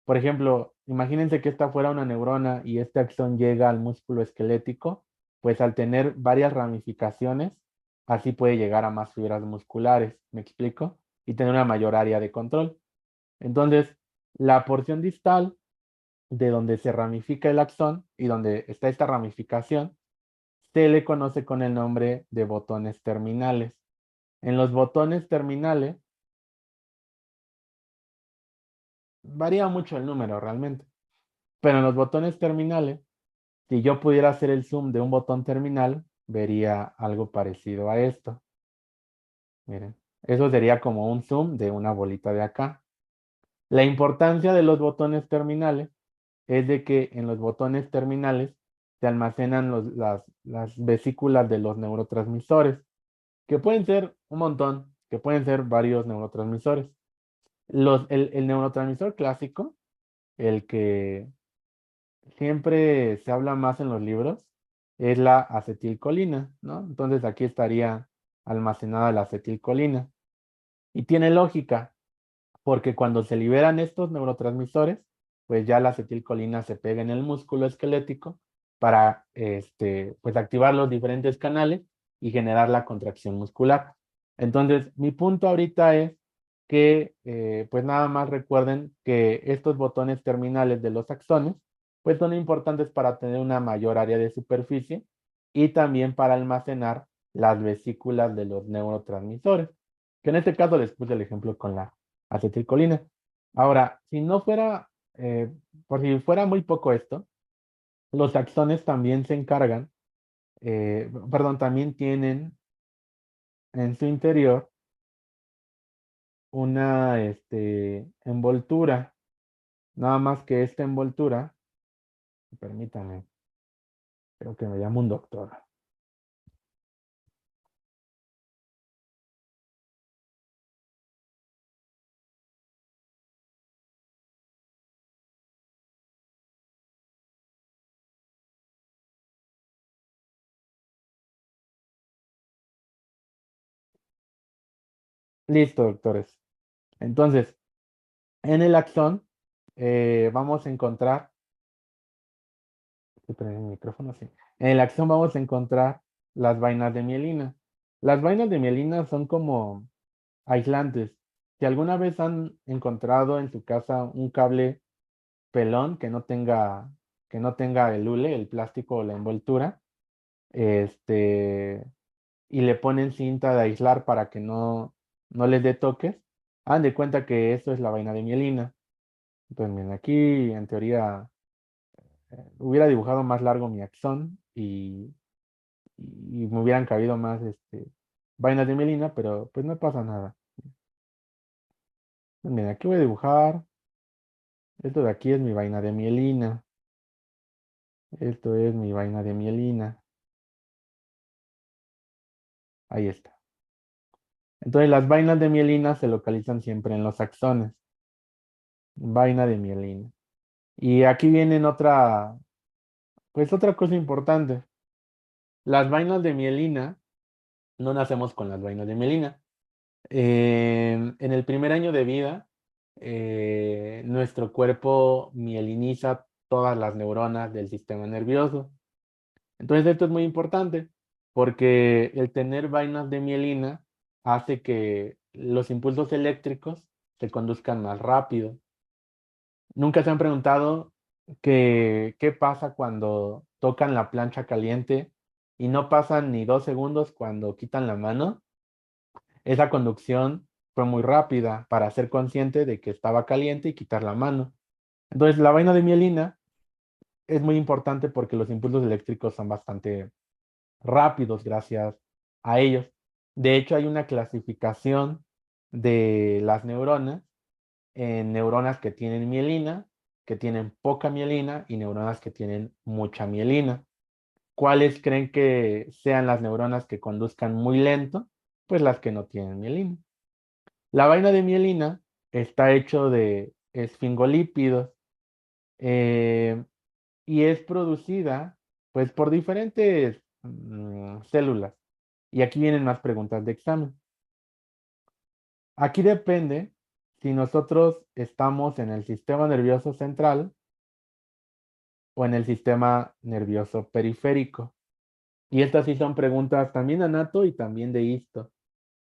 Por ejemplo, imagínense que esta fuera una neurona y este axón llega al músculo esquelético, pues al tener varias ramificaciones, así puede llegar a más fibras musculares, ¿me explico? Y tener una mayor área de control. Entonces, la porción distal de donde se ramifica el axón y donde está esta ramificación, se le conoce con el nombre de botones terminales. En los botones terminales varía mucho el número realmente, pero en los botones terminales, si yo pudiera hacer el zoom de un botón terminal, vería algo parecido a esto. Miren, eso sería como un zoom de una bolita de acá. La importancia de los botones terminales es de que en los botones terminales se almacenan las vesículas de los neurotransmisores, que pueden ser un montón, que pueden ser varios neurotransmisores. El neurotransmisor clásico, el que siempre se habla más en los libros, es la acetilcolina, ¿no? Entonces aquí estaría almacenada la acetilcolina. Y tiene lógica, porque cuando se liberan estos neurotransmisores, pues ya la acetilcolina se pega en el músculo esquelético para pues activar los diferentes canales y generar la contracción muscular. Entonces, mi punto ahorita es que pues nada más recuerden que estos botones terminales de los axones pues son importantes para tener una mayor área de superficie y también para almacenar las vesículas de los neurotransmisores, que en este caso les puse el ejemplo con la acetilcolina. Ahora, si no fuera, por si fuera muy poco esto, los axones también se encargan, perdón, también tienen en su interior una envoltura, nada más que esta envoltura, permítame, creo que me llamo un doctor. Listo, doctores. Entonces, en el axón vamos a encontrar, el micrófono, sí. En el axón vamos a encontrar las vainas de mielina. Las vainas de mielina son como aislantes. Si alguna vez han encontrado en su casa un cable pelón que no tenga el hule, el plástico o la envoltura, este, y le ponen cinta de aislar para que no les dé toques, hagan de cuenta que eso es la vaina de mielina. Entonces, miren, aquí en teoría hubiera dibujado más largo mi axón y me hubieran cabido más vainas de mielina, pero pues no pasa nada. Miren, aquí voy a dibujar. Esto de aquí es mi vaina de mielina. Esto es mi vaina de mielina. Ahí está. Entonces las vainas de mielina se localizan siempre en los axones. Vaina de mielina. Y aquí vienen pues otra cosa importante. Las vainas de mielina, no nacemos con las vainas de mielina. En el primer año de vida, nuestro cuerpo mieliniza todas las neuronas del sistema nervioso. Entonces esto es muy importante porque el tener vainas de mielina hace que los impulsos eléctricos se conduzcan más rápido. ¿Nunca se han preguntado qué pasa cuando tocan la plancha caliente y no pasan ni 2 segundos cuando quitan la mano? Esa conducción fue muy rápida para ser consciente de que estaba caliente y quitar la mano. Entonces la vaina de mielina es muy importante porque los impulsos eléctricos son bastante rápidos gracias a ellos. De hecho, hay una clasificación de las neuronas en neuronas que tienen mielina, que tienen poca mielina y neuronas que tienen mucha mielina. ¿Cuáles creen que sean las neuronas que conduzcan muy lento? Pues las que no tienen mielina. La vaina de mielina está hecho de esfingolípidos eh, y es producida pues por diferentes células. Y aquí vienen más preguntas de examen. Aquí depende si nosotros estamos en el sistema nervioso central o en el sistema nervioso periférico. Y estas sí son preguntas también de anato y también de histo.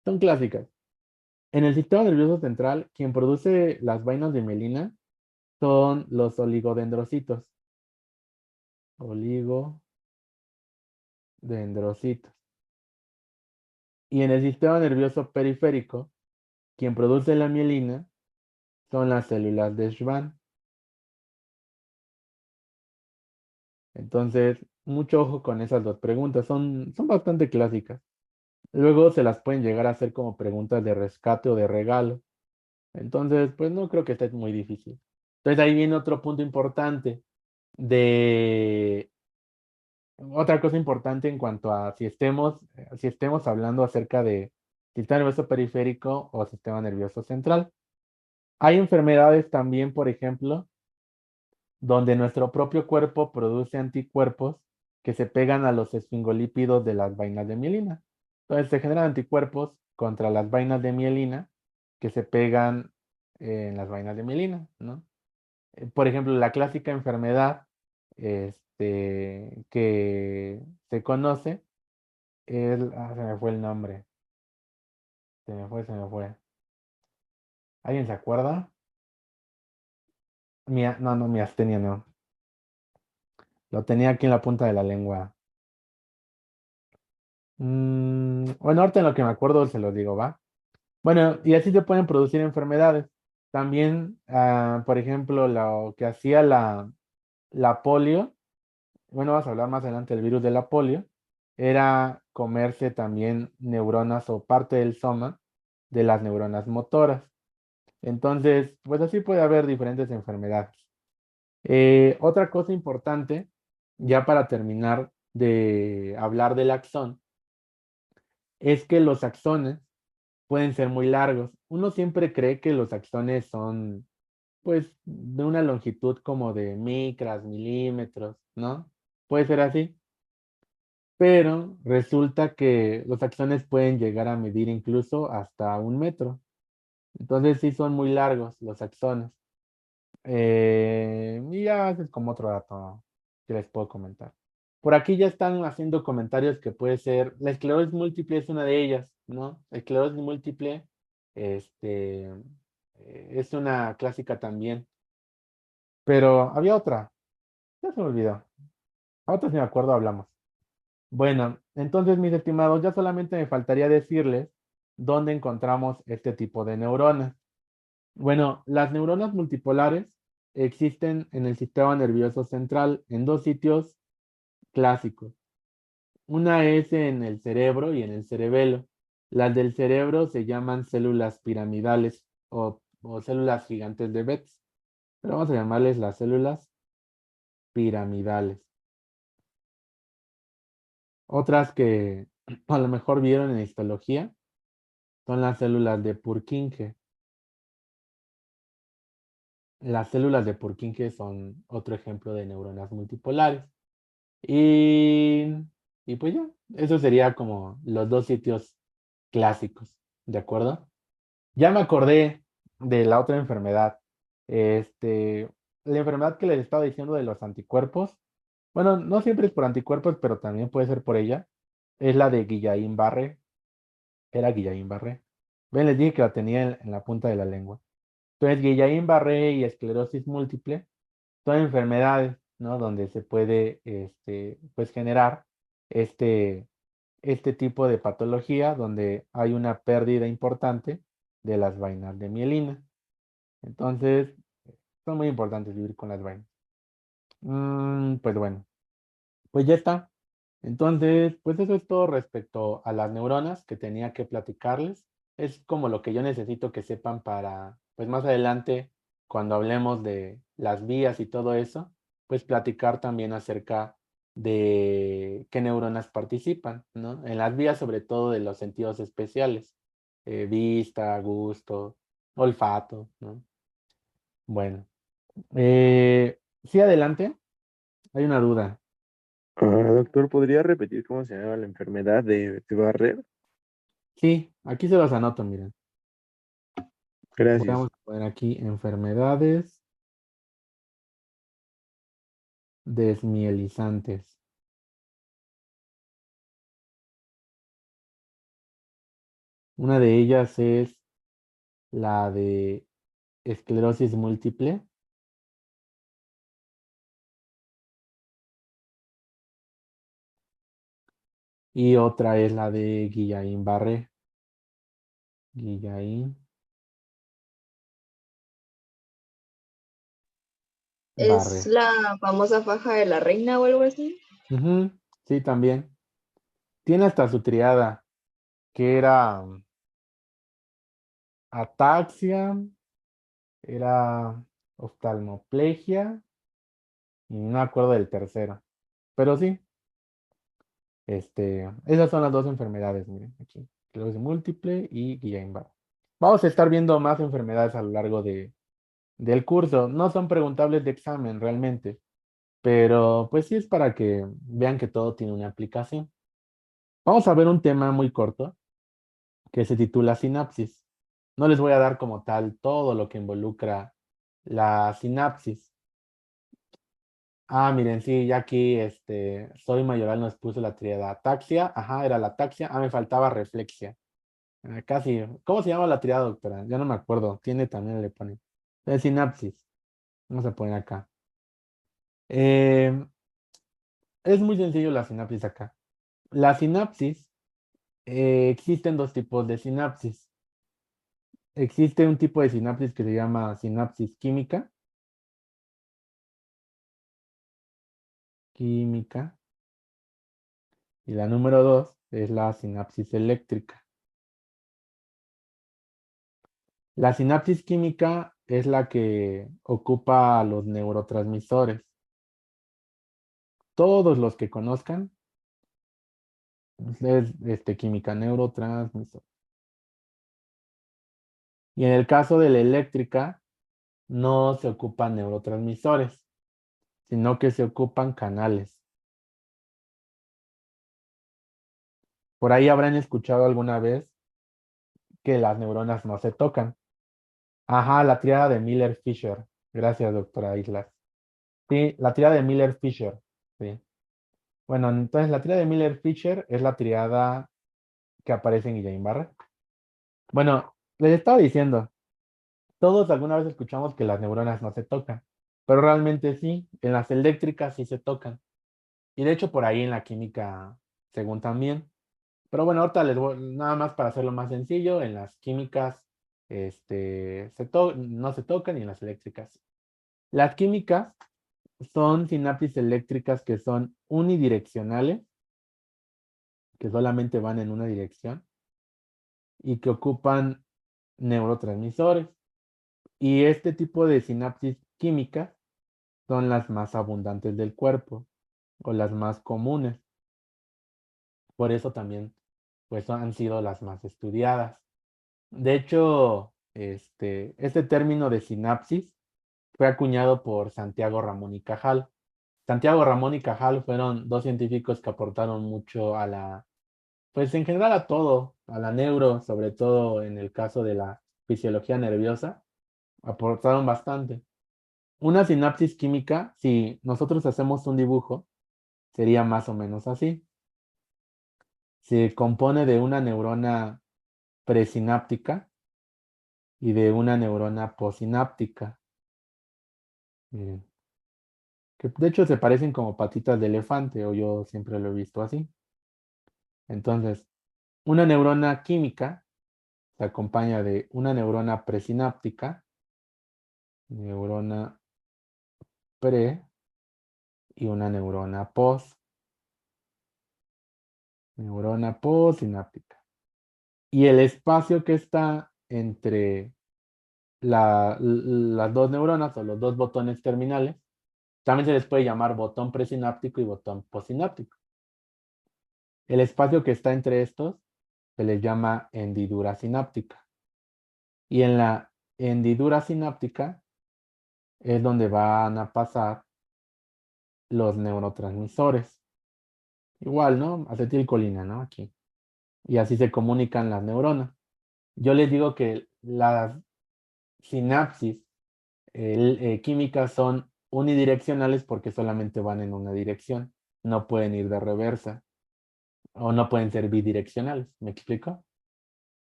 Son clásicas. En el sistema nervioso central, quien produce las vainas de mielina son los oligodendrocitos. Oligodendrocitos. Y en el sistema nervioso periférico, quien produce la mielina son las células de Schwann. Entonces, mucho ojo con esas dos preguntas. Son bastante clásicas. Luego se las pueden llegar a hacer como preguntas de rescate o de regalo. Entonces, pues no creo que esté muy difícil. Entonces ahí viene otro punto importante de otra cosa importante en cuanto a si estemos hablando acerca de sistema nervioso periférico o sistema nervioso central. Hay enfermedades también, por ejemplo, donde nuestro propio cuerpo produce anticuerpos que se pegan a los esfingolípidos de las vainas de mielina. Entonces se generan anticuerpos contra las vainas de mielina que se pegan en las vainas de mielina, ¿no? Por ejemplo, la clásica enfermedad que se conoce es, se me fue el nombre, se me fue. ¿Alguien se acuerda? No, miastenia no. Lo tenía aquí en la punta de la lengua. Bueno, ahorita en lo que me acuerdo se lo digo, ¿va? Bueno, y así se pueden producir enfermedades. También, por ejemplo, lo que hacía la polio, bueno, vamos a hablar más adelante del virus de la polio, era comerse también neuronas o parte del soma de las neuronas motoras. Entonces, pues así puede haber diferentes enfermedades. Otra cosa importante, ya para terminar de hablar del axón, es que los axones pueden ser muy largos. Uno siempre cree que los axones son, pues, de una longitud como de micras, milímetros, ¿no? Puede ser así, pero resulta que los axones pueden llegar a medir incluso hasta 1 metro. Entonces sí son muy largos los axones. Y ya ese es como otro dato que les puedo comentar. Por aquí ya están haciendo comentarios que puede ser, la esclerosis múltiple es una de ellas, ¿no? La esclerosis múltiple, este, es una clásica también. Pero había otra, ya se me olvidó. A otra si me acuerdo hablamos. Bueno, entonces mis estimados, ya solamente me faltaría decirles dónde encontramos este tipo de neuronas. Bueno, las neuronas multipolares existen en el sistema nervioso central en dos sitios clásicos. Una es en el cerebro y en el cerebelo. Las del cerebro se llaman células piramidales o células gigantes de Betz, pero vamos a llamarles las células piramidales. Otras que a lo mejor vieron en histología son las células de Purkinje. Las células de Purkinje son otro ejemplo de neuronas multipolares. Y, y pues ya, eso sería como los dos sitios clásicos, ¿de acuerdo? Ya me acordé de la otra enfermedad. Este, la enfermedad que les estaba diciendo de los anticuerpos, bueno, no siempre es por anticuerpos, pero también puede ser por ella, es la de Guillain-Barré. Era Guillain-Barré. Ven, les dije que la tenía en la punta de la lengua. Entonces, Guillain-Barré y esclerosis múltiple son enfermedades, ¿no? Donde se puede, pues, generar este, este tipo de patología donde hay una pérdida importante de las vainas de mielina. Entonces, son muy importantes vivir con las vainas. Pues bueno, pues ya está. Entonces, pues eso es todo respecto a las neuronas que tenía que platicarles. Es como lo que yo necesito que sepan para, pues más adelante, cuando hablemos de las vías y todo eso, pues platicar también acerca de qué neuronas participan, ¿no? En las vías, sobre todo de los sentidos especiales, vista, gusto, olfato, ¿no? Bueno, sí, adelante. Hay una duda. Doctor, ¿podría repetir cómo se llama la enfermedad de Barrett? Sí, aquí se los anoto, miren. Gracias. Podemos poner aquí enfermedades desmielizantes. Una de ellas es la de esclerosis múltiple. Y otra es la de Guillain-Barré. ¿Es Guillain-Barré. la famosa faja de la reina o algo así? Ujú, sí, también. Tiene hasta su triada, que era ataxia, era oftalmoplegia, y no me acuerdo del tercero. Pero sí, esas son las dos enfermedades, miren, aquí. Esclerosis múltiple y Guillain-Barré. Vamos a estar viendo más enfermedades a lo largo del curso. No son preguntables de examen realmente, pero pues sí es para que vean que todo tiene una aplicación. Vamos a ver un tema muy corto que se titula sinapsis. No les voy a dar como tal todo lo que involucra la sinapsis. Ah, miren, sí, ya aquí Soy Mayoral nos puso la tríada ataxia. Ajá, era la ataxia. Ah, me faltaba reflexia. Casi. ¿Cómo se llama la tríada, doctora? Ya no me acuerdo. Tiene también, le pone. Es sinapsis. Vamos a poner acá. Eh, es muy sencillo la sinapsis acá. La sinapsis, existen dos tipos de sinapsis. Existe un tipo de sinapsis que se llama sinapsis química. Y la número dos es la sinapsis eléctrica. La sinapsis química es la que ocupa a los neurotransmisores. Todos los que conozcan es química neurotransmisor. Y en el caso de la eléctrica, no se ocupan neurotransmisores, sino que se ocupan canales. Por ahí habrán escuchado alguna vez que las neuronas no se tocan. Ajá, la tríada de Miller-Fisher. Gracias, doctora Islas. Sí, la tríada de Miller-Fisher. Sí. Bueno, entonces la tríada de Miller-Fisher es la tríada que aparece en Guillain-Barré. Bueno, les estaba diciendo, todos alguna vez escuchamos que las neuronas no se tocan, pero realmente sí, en las eléctricas sí se tocan. Y de hecho por ahí en la química, según también. Pero bueno, ahorita les voy, nada más para hacerlo más sencillo, en las químicas no se tocan y en las eléctricas sí. Las químicas son sinapsis eléctricas que son unidireccionales, que solamente van en una dirección y que ocupan neurotransmisores. Y este tipo de sinapsis químicas son las más abundantes del cuerpo o las más comunes. Por eso también, pues, han sido las más estudiadas. De hecho, este término de sinapsis fue acuñado por Santiago Ramón y Cajal. Santiago Ramón y Cajal fueron dos científicos que aportaron mucho a pues en general a todo, a la neuro, sobre todo en el caso de la fisiología nerviosa, aportaron bastante. Una sinapsis química, si nosotros hacemos un dibujo, sería más o menos así. Se compone de una neurona presináptica y de una neurona posináptica. Miren, que de hecho se parecen como patitas de elefante, o yo siempre lo he visto así. Entonces, una neurona química se acompaña de una neurona presináptica, neurona pre y una neurona postsináptica. Y el espacio que está entre las dos neuronas o los dos botones terminales, también se les puede llamar botón presináptico y botón postsináptico. El espacio que está entre estos se les llama hendidura sináptica. Y en la hendidura sináptica es donde van a pasar los neurotransmisores. Igual, ¿no? Acetilcolina, ¿no? Aquí. Y así se comunican las neuronas. Yo les digo que sinapsis químicas son unidireccionales porque solamente van en una dirección. No pueden ir de reversa o no pueden ser bidireccionales. ¿Me explico?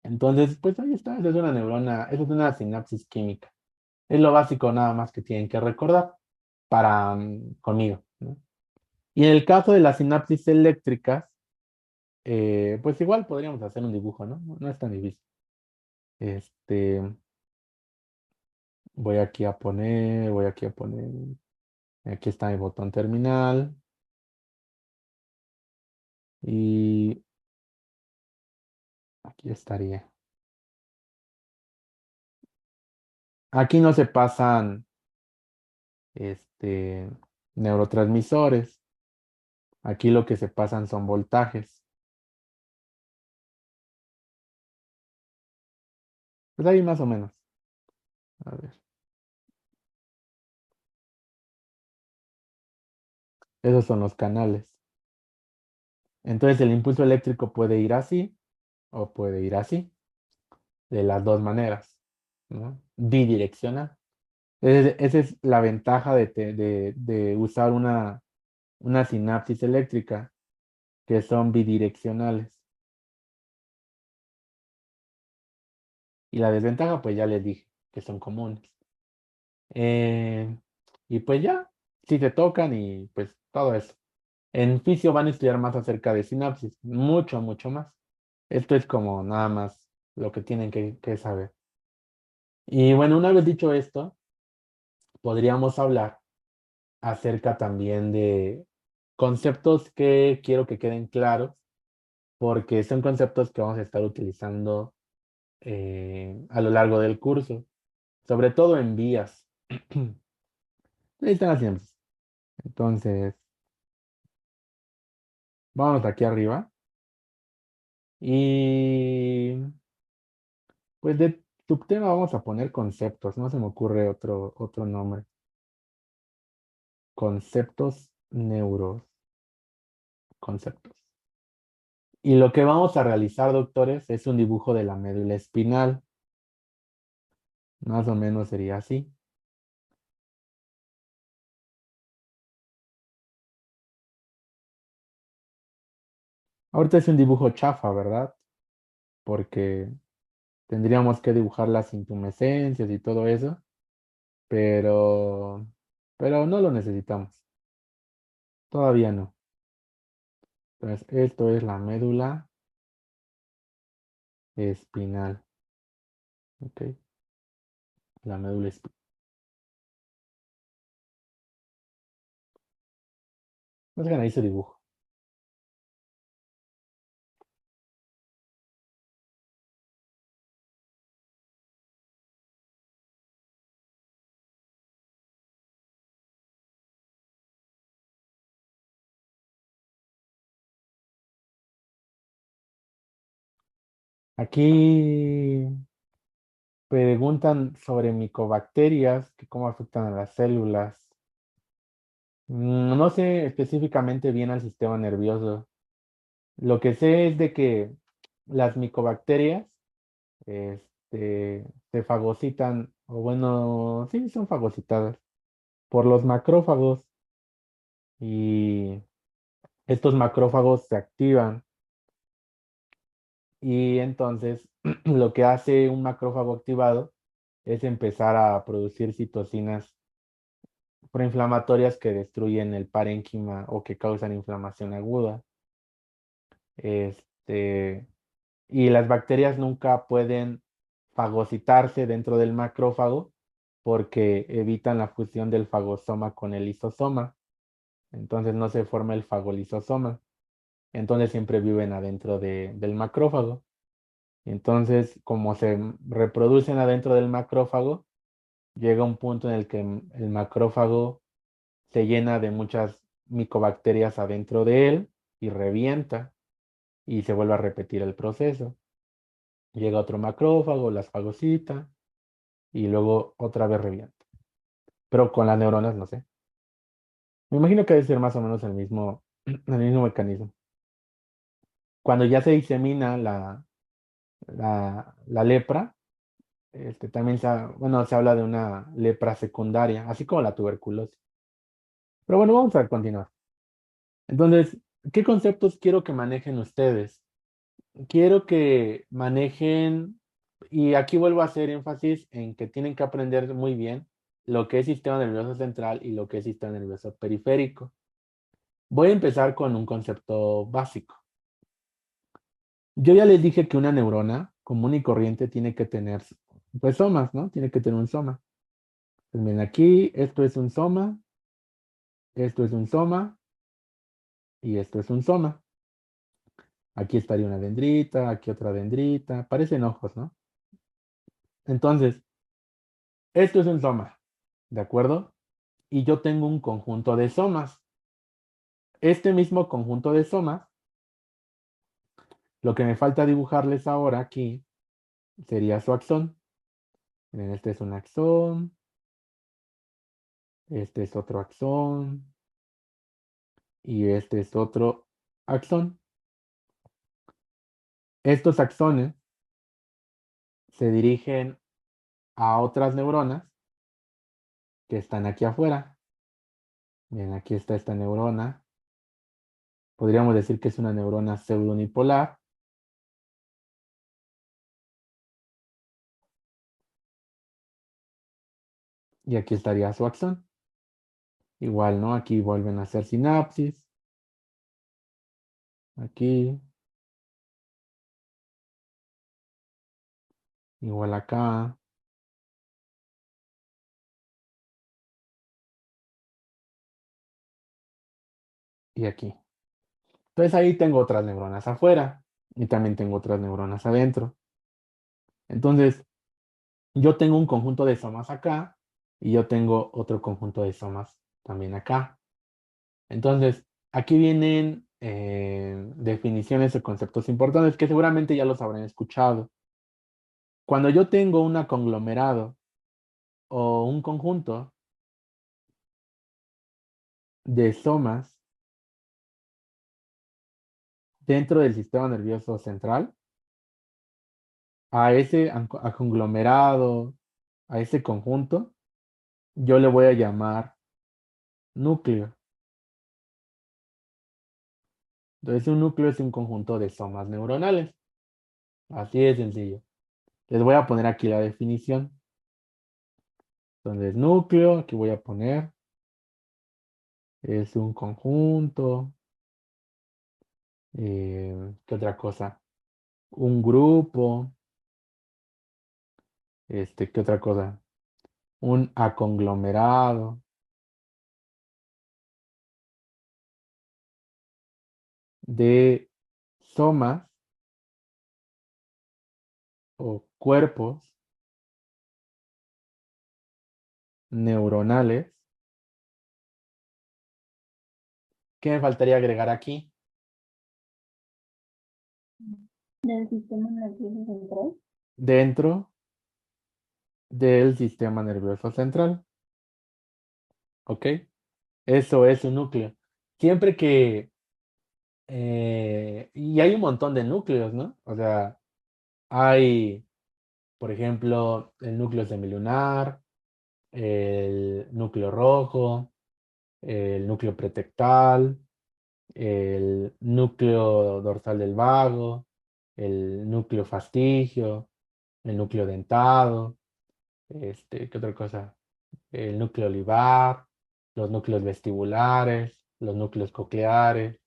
Entonces, pues ahí está. Esa es una neurona, esa es una sinapsis química. Es lo básico nada más que tienen que recordar para conmigo, ¿no? Y en el caso de las sinapsis eléctricas, pues igual podríamos hacer un dibujo, ¿no? No es tan difícil. Este, voy aquí a poner, aquí está mi botón terminal y aquí estaría. Aquí no se pasan, neurotransmisores. Aquí lo que se pasan son voltajes. Pues ahí más o menos. A ver. Esos son los canales. Entonces el impulso eléctrico puede ir así o puede ir así, de las dos maneras, ¿no? Bidireccional. Esa es la ventaja de usar una sinapsis eléctrica, que son bidireccionales. Y la desventaja, pues ya les dije, que son comunes. Eh, y pues ya, si te tocan y pues todo eso. En fisio van a estudiar más acerca de sinapsis, mucho, mucho más. Esto es como nada más lo que tienen que saber. Y bueno, una vez dicho esto, podríamos hablar acerca también de conceptos que quiero que queden claros, porque son conceptos que vamos a estar utilizando a lo largo del curso, sobre todo en vías. Ahí están las sinapsis. Entonces, vamos aquí arriba. Y pues de subtema vamos a poner conceptos. No se me ocurre otro nombre. Conceptos neuros. Conceptos. Y lo que vamos a realizar, doctores, es un dibujo de la médula espinal. Más o menos sería así. Ahorita es un dibujo chafa, ¿verdad? Porque tendríamos que dibujar las intumescencias y todo eso, pero, pero no lo necesitamos. Todavía no. Entonces, esto es la médula espinal. ¿Ok? La médula espinal. Pues ahí su dibujo. Aquí preguntan sobre micobacterias, que cómo afectan a las células. No sé específicamente bien al sistema nervioso. Lo que sé es de que las micobacterias se fagocitan, o bueno, sí, son fagocitadas por los macrófagos y estos macrófagos se activan y entonces lo que hace un macrófago activado es empezar a producir citocinas proinflamatorias que destruyen el parénquima o que causan inflamación aguda. Este, y las bacterias nunca pueden fagocitarse dentro del macrófago porque evitan la fusión del fagosoma con el lisosoma. Entonces no se forma el fagolisosoma. Entonces siempre viven adentro del macrófago. Entonces, como se reproducen adentro del macrófago, llega un punto en el que el macrófago se llena de muchas micobacterias adentro de él y revienta y se vuelve a repetir el proceso. Llega otro macrófago, las fagocita y luego otra vez revienta. Pero con las neuronas no sé. Me imagino que debe ser más o menos el mismo mecanismo. Cuando ya se disemina la lepra, También bueno, se habla de una lepra secundaria, así como la tuberculosis. Pero bueno, vamos a continuar. Entonces, ¿qué conceptos quiero que manejen ustedes? Quiero que manejen, y aquí vuelvo a hacer énfasis en que tienen que aprender muy bien lo que es sistema nervioso central y lo que es sistema nervioso periférico. Voy a empezar con un concepto básico. Yo ya les dije que una neurona común y corriente tiene que tener, pues, somas, ¿no? Tiene que tener un soma. Pues miren, aquí esto es un soma, esto es un soma y esto es un soma. Aquí estaría una dendrita, aquí otra dendrita, parecen ojos, ¿no? Entonces, esto es un soma, ¿de acuerdo? Y yo tengo un conjunto de somas. Este mismo conjunto de somas, lo que me falta dibujarles ahora aquí sería su axón. Miren, este es un axón, este es otro axón y este es otro axón. Estos axones se dirigen a otras neuronas que están aquí afuera. Bien, aquí está esta neurona. Podríamos decir que es una neurona pseudonipolar. Y aquí estaría su axón. Igual, ¿no? Aquí vuelven a hacer sinapsis. Aquí. Igual acá. Y aquí. Entonces ahí tengo otras neuronas afuera. Y también tengo otras neuronas adentro. Entonces, yo tengo un conjunto de somas acá. Y yo tengo otro conjunto de somas también acá. Entonces, aquí vienen definiciones de conceptos importantes que seguramente ya los habrán escuchado. Cuando yo tengo un conglomerado o un conjunto de somas dentro del sistema nervioso central, a ese conglomerado, a ese conjunto, yo le voy a llamar núcleo. Entonces, un núcleo es un conjunto de somas neuronales. Así de sencillo. Les voy a poner aquí la definición. Entonces, núcleo, aquí voy a poner, es un conjunto. ¿Qué otra cosa? Un grupo. ¿Qué otra cosa? Un aconglomerado de somas o cuerpos neuronales. ¿Qué me faltaría agregar aquí? Del sistema nervioso central. Dentro del sistema nervioso central. ¿Ok? Eso es un núcleo. Siempre que... y hay un montón de núcleos, ¿no? O sea, hay, por ejemplo, el núcleo semilunar, el núcleo rojo, el núcleo pretectal, el núcleo dorsal del vago, el núcleo fastigio, el núcleo dentado, ¿qué otra cosa? El núcleo olivar, los núcleos vestibulares, los núcleos cocleares,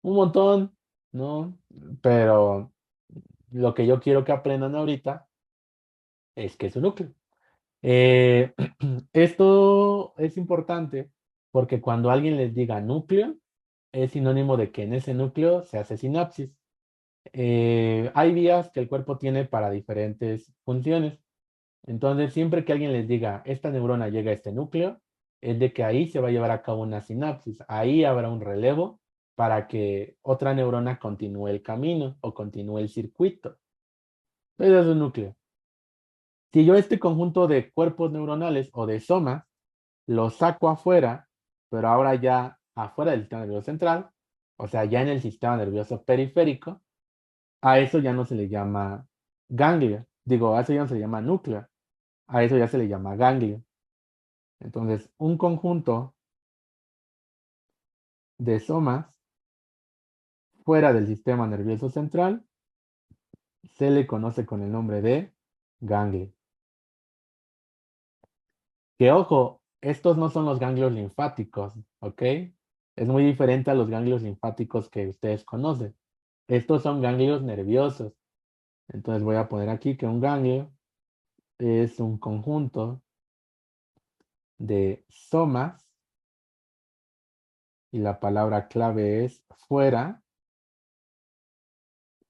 un montón, ¿no? Pero lo que yo quiero que aprendan ahorita es que es un núcleo. Eh, esto es importante porque cuando alguien les diga núcleo, es sinónimo de que en ese núcleo se hace sinapsis. Hay vías que el cuerpo tiene para diferentes funciones. Entonces, siempre que alguien les diga, esta neurona llega a este núcleo, es de que ahí se va a llevar a cabo una sinapsis. Ahí habrá un relevo para que otra neurona continúe el camino o continúe el circuito. Entonces, es un núcleo. Si yo este conjunto de cuerpos neuronales o de somas lo saco afuera, pero ahora ya afuera del sistema nervioso central, o sea, ya en el sistema nervioso periférico, a eso ya no se le llama ganglia, a eso ya no se le llama núcleo, a eso ya se le llama ganglio. Entonces, un conjunto de somas fuera del sistema nervioso central se le conoce con el nombre de ganglio. Que ojo, estos no son los ganglios linfáticos, ¿ok? Es muy diferente a los ganglios linfáticos que ustedes conocen. Estos son ganglios nerviosos. Entonces voy a poner aquí que un ganglio es un conjunto de somas y la palabra clave es fuera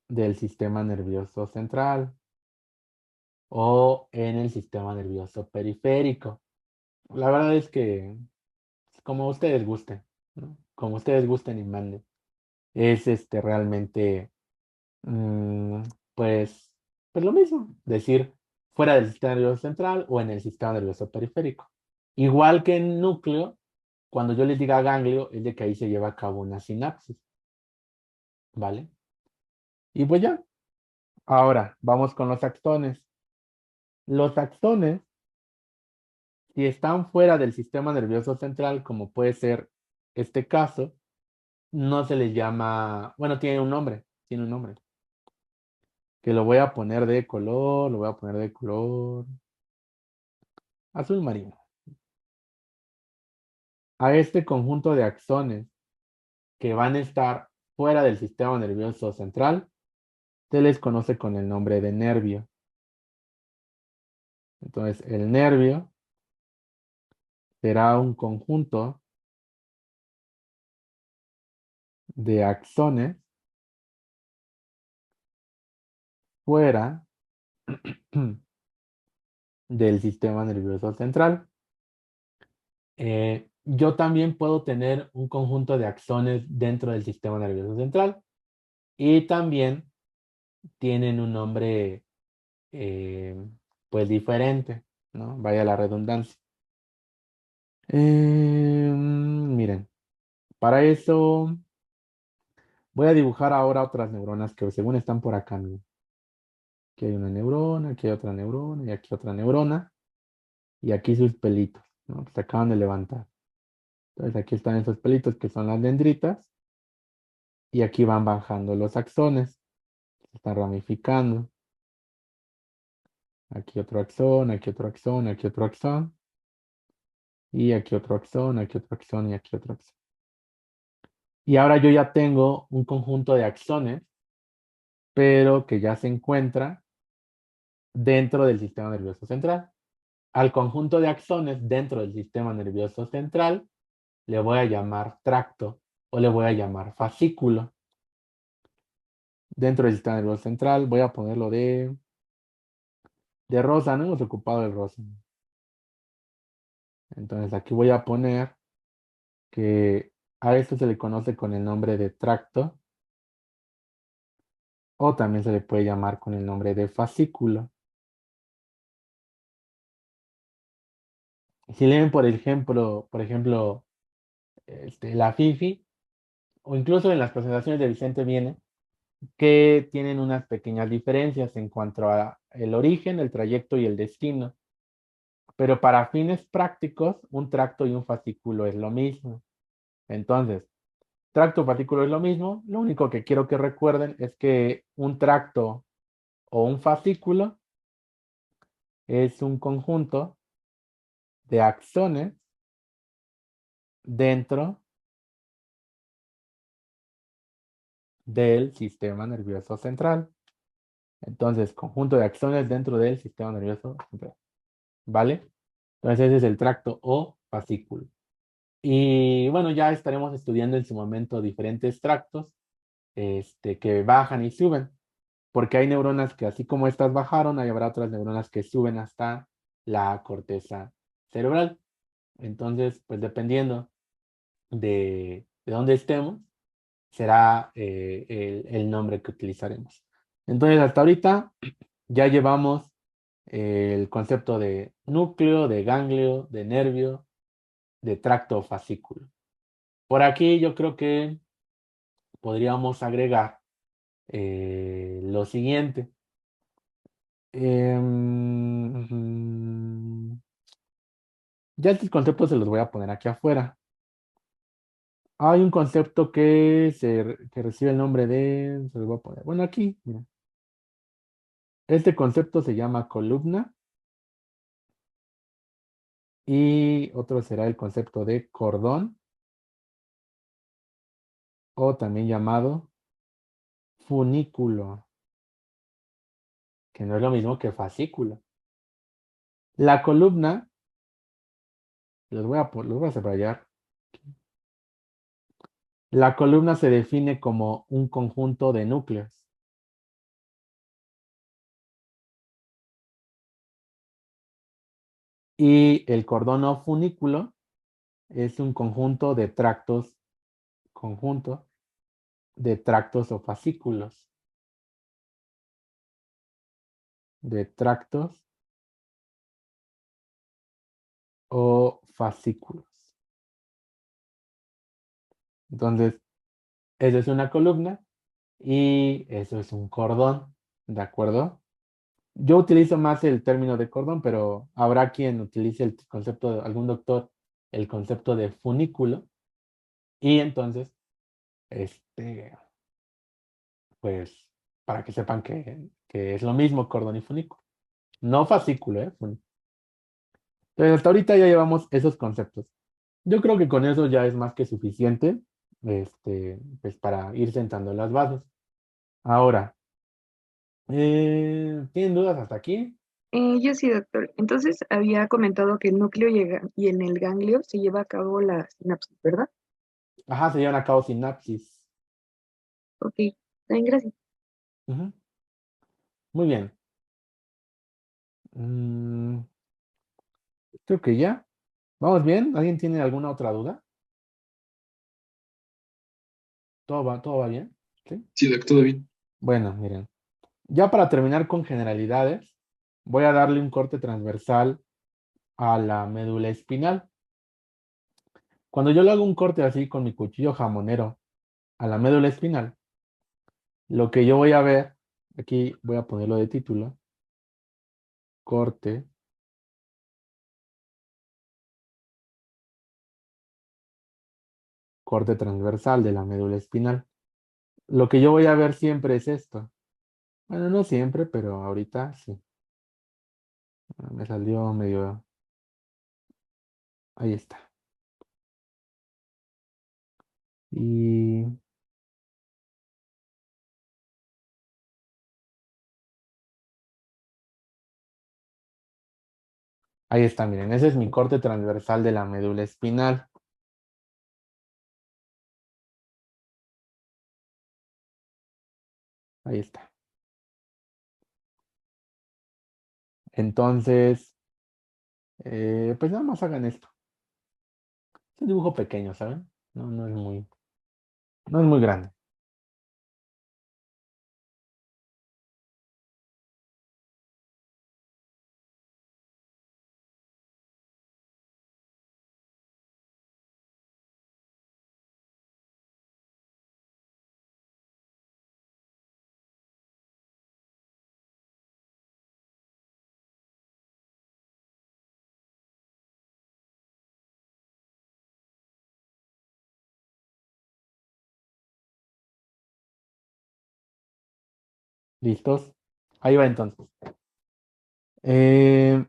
del sistema nervioso central o en el sistema nervioso periférico. La verdad es que como ustedes gusten, ¿no? Como ustedes gusten y manden. Es realmente, mm, pues, pues lo mismo, decir fuera del sistema nervioso central o en el sistema nervioso periférico. Igual que en núcleo, cuando yo les diga ganglio, es de que ahí se lleva a cabo una sinapsis, ¿vale? Y pues ya, ahora vamos con los axones. Los axones, si están fuera del sistema nervioso central, como puede ser este caso, no se les llama, bueno, tiene un nombre, que lo voy a poner de color, lo voy a poner de color azul marino. A este conjunto de axones que van a estar fuera del sistema nervioso central, se les conoce con el nombre de nervio. Entonces, el nervio será un conjunto de axones fuera del sistema nervioso central. Yo también puedo tener un conjunto de axones dentro del sistema nervioso central y también tienen un nombre pues diferente, ¿no? Vaya la redundancia. Miren, para eso voy a dibujar ahora otras neuronas que según están por acá. Miren. Aquí hay una neurona, aquí hay otra neurona y aquí otra neurona. Y aquí sus pelitos, ¿no? Que se acaban de levantar. Entonces aquí están esos pelitos que son las dendritas. Y aquí van bajando los axones. Se están ramificando. Aquí otro axón, aquí otro axón, aquí otro axón. Y aquí otro axón, aquí otro axón y aquí otro axón. Y ahora yo ya tengo un conjunto de axones, pero que ya se encuentra dentro del sistema nervioso central. Al conjunto de axones dentro del sistema nervioso central le voy a llamar tracto o le voy a llamar fascículo. Dentro del sistema nervioso central voy a ponerlo de rosa, no hemos ocupado el rosa. Entonces aquí voy a poner que a esto se le conoce con el nombre de tracto o también se le puede llamar con el nombre de fascículo. Si leen, por ejemplo, la FIFI, o incluso en las presentaciones de Vicente viene, que tienen unas pequeñas diferencias en cuanto a el origen, el trayecto y el destino. Pero para fines prácticos, un tracto y un fascículo es lo mismo. Entonces, tracto y fascículo es lo mismo. Lo único que quiero que recuerden es que un tracto o un fascículo es un conjunto de axones dentro del sistema nervioso central. Entonces, conjunto de axones dentro del sistema nervioso central. ¿Vale? Entonces, ese es el tracto o fascículo. Y bueno, ya estaremos estudiando en su momento diferentes tractos que bajan y suben, porque hay neuronas que así como estas bajaron, habrá otras neuronas que suben hasta la corteza cerebral. Entonces, pues dependiendo de dónde estemos, será el nombre que utilizaremos. Entonces, hasta ahorita ya llevamos el concepto de núcleo, de ganglio, de nervio, de tracto o fascículo. Por aquí yo creo que podríamos agregar lo siguiente. Ya estos conceptos se los voy a poner aquí afuera. Hay un concepto que recibe el nombre de, se los voy a poner, bueno, aquí, mira. Este concepto se llama columna y otro será el concepto de cordón o también llamado funículo, que no es lo mismo que fascículo. La columna, los voy a separar. La columna se define como un conjunto de núcleos. Y el cordón o funículo es un conjunto de tractos o fascículos. De tractos o fascículos. Entonces, eso es una columna y eso es un cordón, ¿de acuerdo? Yo utilizo más el término de cordón, pero habrá quien utilice el concepto de algún doctor, el concepto de funículo. Y entonces, pues, para que sepan que es lo mismo cordón y funículo. No fascículo, ¿eh? Entonces, hasta ahorita ya llevamos esos conceptos. Yo creo que con eso ya es más que suficiente, pues para ir sentando las bases. Ahora, ¿tienen dudas hasta aquí? Yo sí, doctor. Entonces había comentado que el núcleo y en el ganglio se lleva a cabo la sinapsis, ¿verdad? Ajá, se llevan a cabo sinapsis. Ok, bien, gracias. Ujú. Muy bien. Mm, creo que ya. ¿Vamos bien? ¿Alguien tiene alguna otra duda? Todo va bien? ¿Sí? Sí, Doc, todo bien. Bueno, miren. Ya para terminar con generalidades, voy a darle un corte transversal a la médula espinal. Cuando yo le hago un corte así con mi cuchillo jamonero a la médula espinal, lo que yo voy a ver, aquí voy a ponerlo de título, corte transversal de la médula espinal. Lo que yo voy a ver siempre es esto. Bueno, no siempre, pero ahorita sí. Me salió medio. Ahí está. Y ahí está, miren, ese es mi corte transversal de la médula espinal. Ahí está. Entonces, pues nada más hagan esto. Es un dibujo pequeño, ¿saben? No es muy grande. ¿Listos? Ahí va entonces. Eh,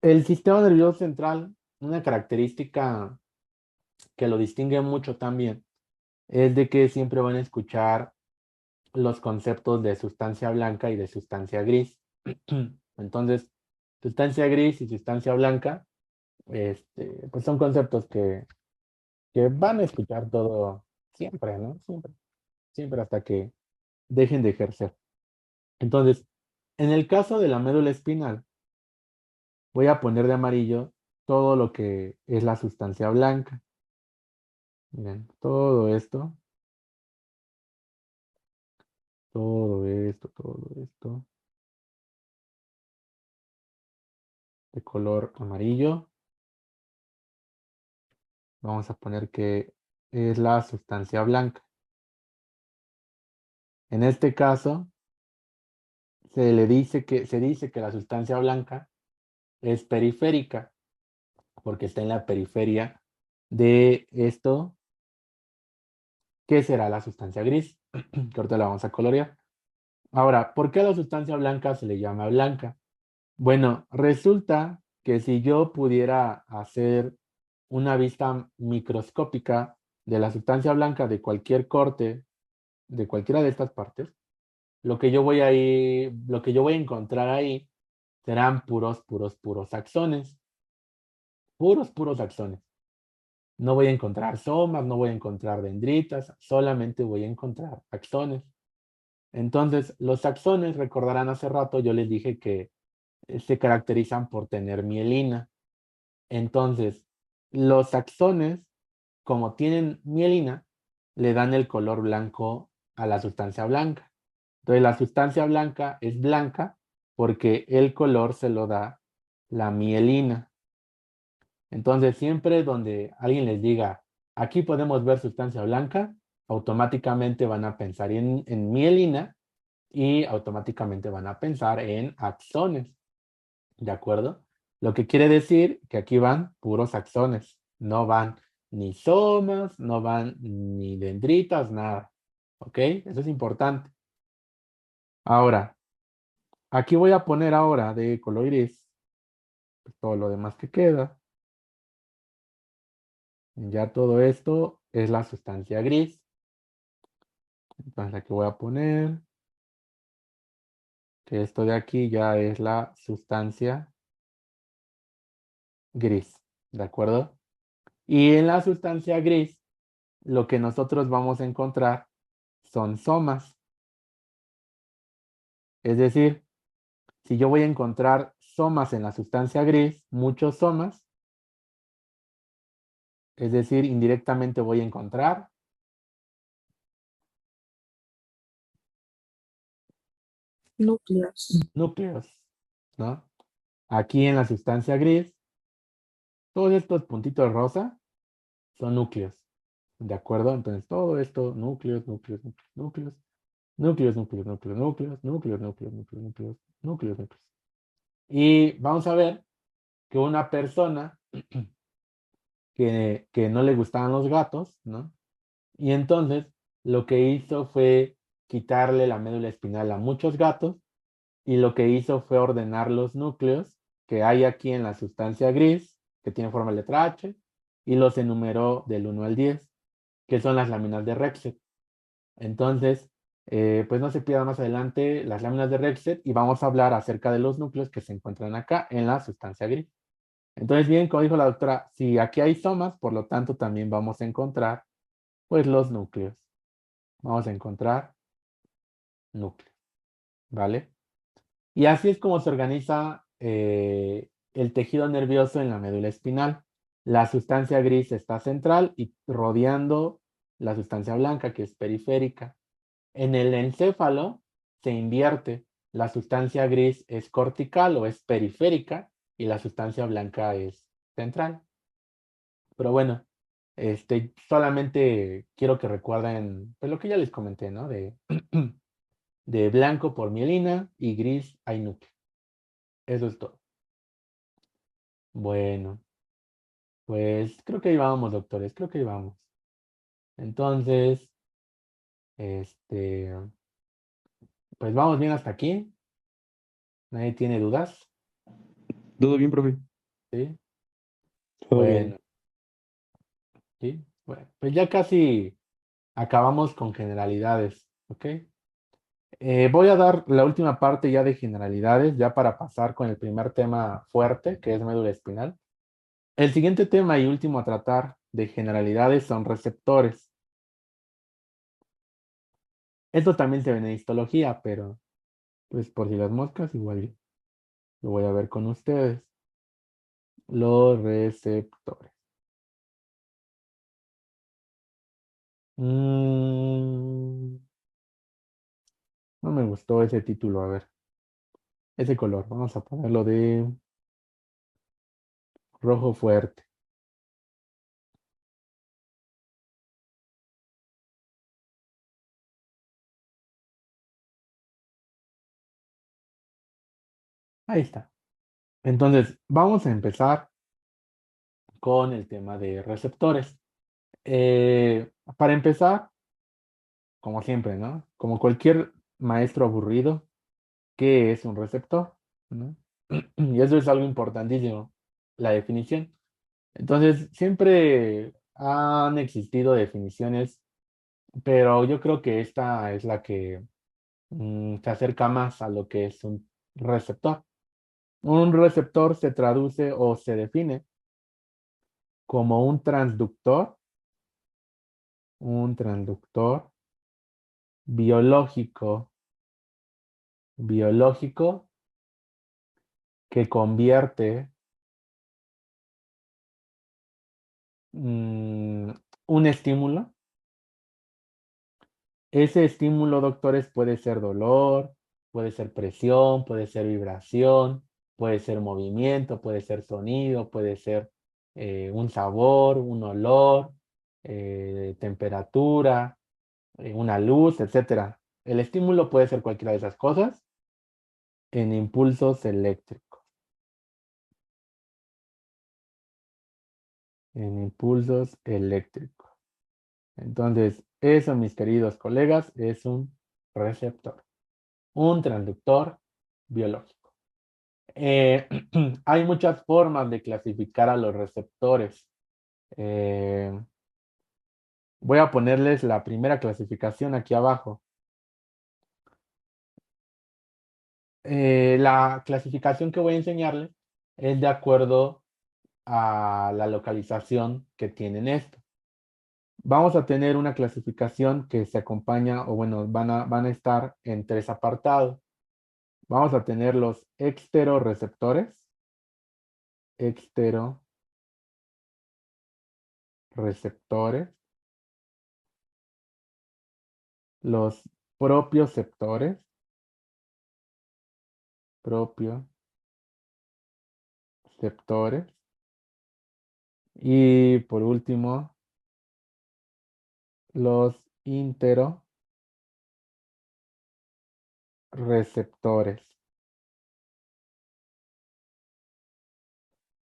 el sistema nervioso central, una característica que lo distingue mucho también, es de que siempre van a escuchar los conceptos de sustancia blanca y de sustancia gris. Entonces, sustancia gris y sustancia blanca, pues son conceptos que van a escuchar todo siempre, ¿no? Siempre, siempre hasta que dejen de ejercer. Entonces, en el caso de la médula espinal, voy a poner de amarillo todo lo que es la sustancia blanca. Miren, todo esto de color amarillo. Vamos a poner que es la sustancia blanca. En este caso, se dice que la sustancia blanca es periférica, porque está en la periferia de esto, que será la sustancia gris, que ahorita la vamos a colorear. Ahora, ¿por qué a la sustancia blanca se le llama blanca? Bueno, resulta que si yo pudiera hacer una vista microscópica de la sustancia blanca de cualquier corte, de cualquiera de estas partes, lo que yo voy a encontrar ahí serán puros axones. Puros axones. No voy a encontrar somas, no voy a encontrar dendritas, solamente voy a encontrar axones. Entonces, los axones, recordarán hace rato, yo les dije que se caracterizan por tener mielina. Entonces, los axones, como tienen mielina, le dan el color blanco a la sustancia blanca. Entonces, la sustancia blanca es blanca porque el color se lo da la mielina. Entonces, siempre donde alguien les diga, aquí podemos ver sustancia blanca, automáticamente van a pensar en mielina y automáticamente van a pensar en axones. ¿De acuerdo? Lo que quiere decir que aquí van puros axones, no van ni somas, no van ni dendritas, nada. ¿Ok? Eso es importante. Ahora, aquí voy a poner ahora de color gris todo lo demás que queda. Ya todo esto es la sustancia gris. Entonces aquí voy a poner que esto de aquí ya es la sustancia gris. ¿De acuerdo? Y en la sustancia gris, lo que nosotros vamos a encontrar son somas. Es decir, si yo voy a encontrar somas en la sustancia gris, muchos somas, es decir, indirectamente voy a encontrar Núcleos. núcleos, ¿no? Aquí en la sustancia gris, todos estos puntitos rosa son núcleos, ¿de acuerdo? Entonces todo esto, núcleos, núcleos, núcleos, núcleos, núcleos, núcleos, núcleos, núcleos, núcleos, núcleos, núcleos, núcleos, núcleos. Y vamos a ver que una persona que no le gustaban los gatos, ¿no? Y entonces lo que hizo fue quitarle la médula espinal a muchos gatos y lo que hizo fue ordenar los núcleos que hay aquí en la sustancia gris, que tiene forma de letra H, y los enumeró del 1 al 10, que son las láminas de Rexet. Entonces, pues no se pierda más adelante las láminas de Rexet y vamos a hablar acerca de los núcleos que se encuentran acá en la sustancia gris. Entonces, bien, como dijo la doctora, si aquí hay somas, por lo tanto también vamos a encontrar pues los núcleos. Vamos a encontrar núcleos, ¿vale? Y así es como se organiza el tejido nervioso en la médula espinal. La sustancia gris está central y rodeando la sustancia blanca, que es periférica. En el encéfalo se invierte. La sustancia gris es cortical o es periférica y la sustancia blanca es central. Pero bueno, solamente quiero que recuerden pues, lo que ya les comenté, ¿no? De blanco por mielina y gris hay núcleo. Eso es todo. Bueno, pues creo que ahí vamos, doctores, creo que ahí vamos. Entonces, este, pues vamos bien hasta aquí. ¿Nadie tiene dudas? ¿Todo bien, profe? ¿Sí? Todo Bueno, bien. sí. Bueno, pues ya casi acabamos con generalidades, ¿ok? Voy a dar la última parte ya de generalidades, ya para pasar con el primer tema fuerte, que es médula espinal. El siguiente tema y último a tratar de generalidades son receptores. Esto también se ve en histología, pero pues por si las moscas, igual lo voy a ver con ustedes. Los receptores. No me gustó ese título, a ver. Ese color, vamos a ponerlo de rojo fuerte. Ahí está. Entonces, vamos a empezar con el tema de receptores. Para empezar, como siempre, ¿no? Como cualquier maestro aburrido, ¿qué es un receptor? ¿No? Y eso es algo importantísimo, la definición. Entonces, siempre han existido definiciones, pero yo creo que esta es la que se acerca más a lo que es un receptor. Un receptor se traduce o se define como un transductor biológico, biológico que convierte un estímulo. Ese estímulo, doctores, puede ser dolor, puede ser presión, puede ser vibración, puede ser movimiento, puede ser sonido, puede ser un sabor, un olor, temperatura, una luz, etcétera. El estímulo puede ser cualquiera de esas cosas en impulsos eléctricos. En impulsos eléctricos. Entonces, eso, mis queridos colegas, es un receptor, un transductor biológico. Hay muchas formas de clasificar a los receptores. Voy a ponerles la primera clasificación aquí abajo. La clasificación que voy a enseñarles es de acuerdo a la localización que tienen esto. Vamos a tener una clasificación que se acompaña, o bueno, van a estar en 3 apartados. Vamos a tener los exteroreceptores, exteroreceptores, los propioceptores, propioceptores, y por último, los interoreceptores.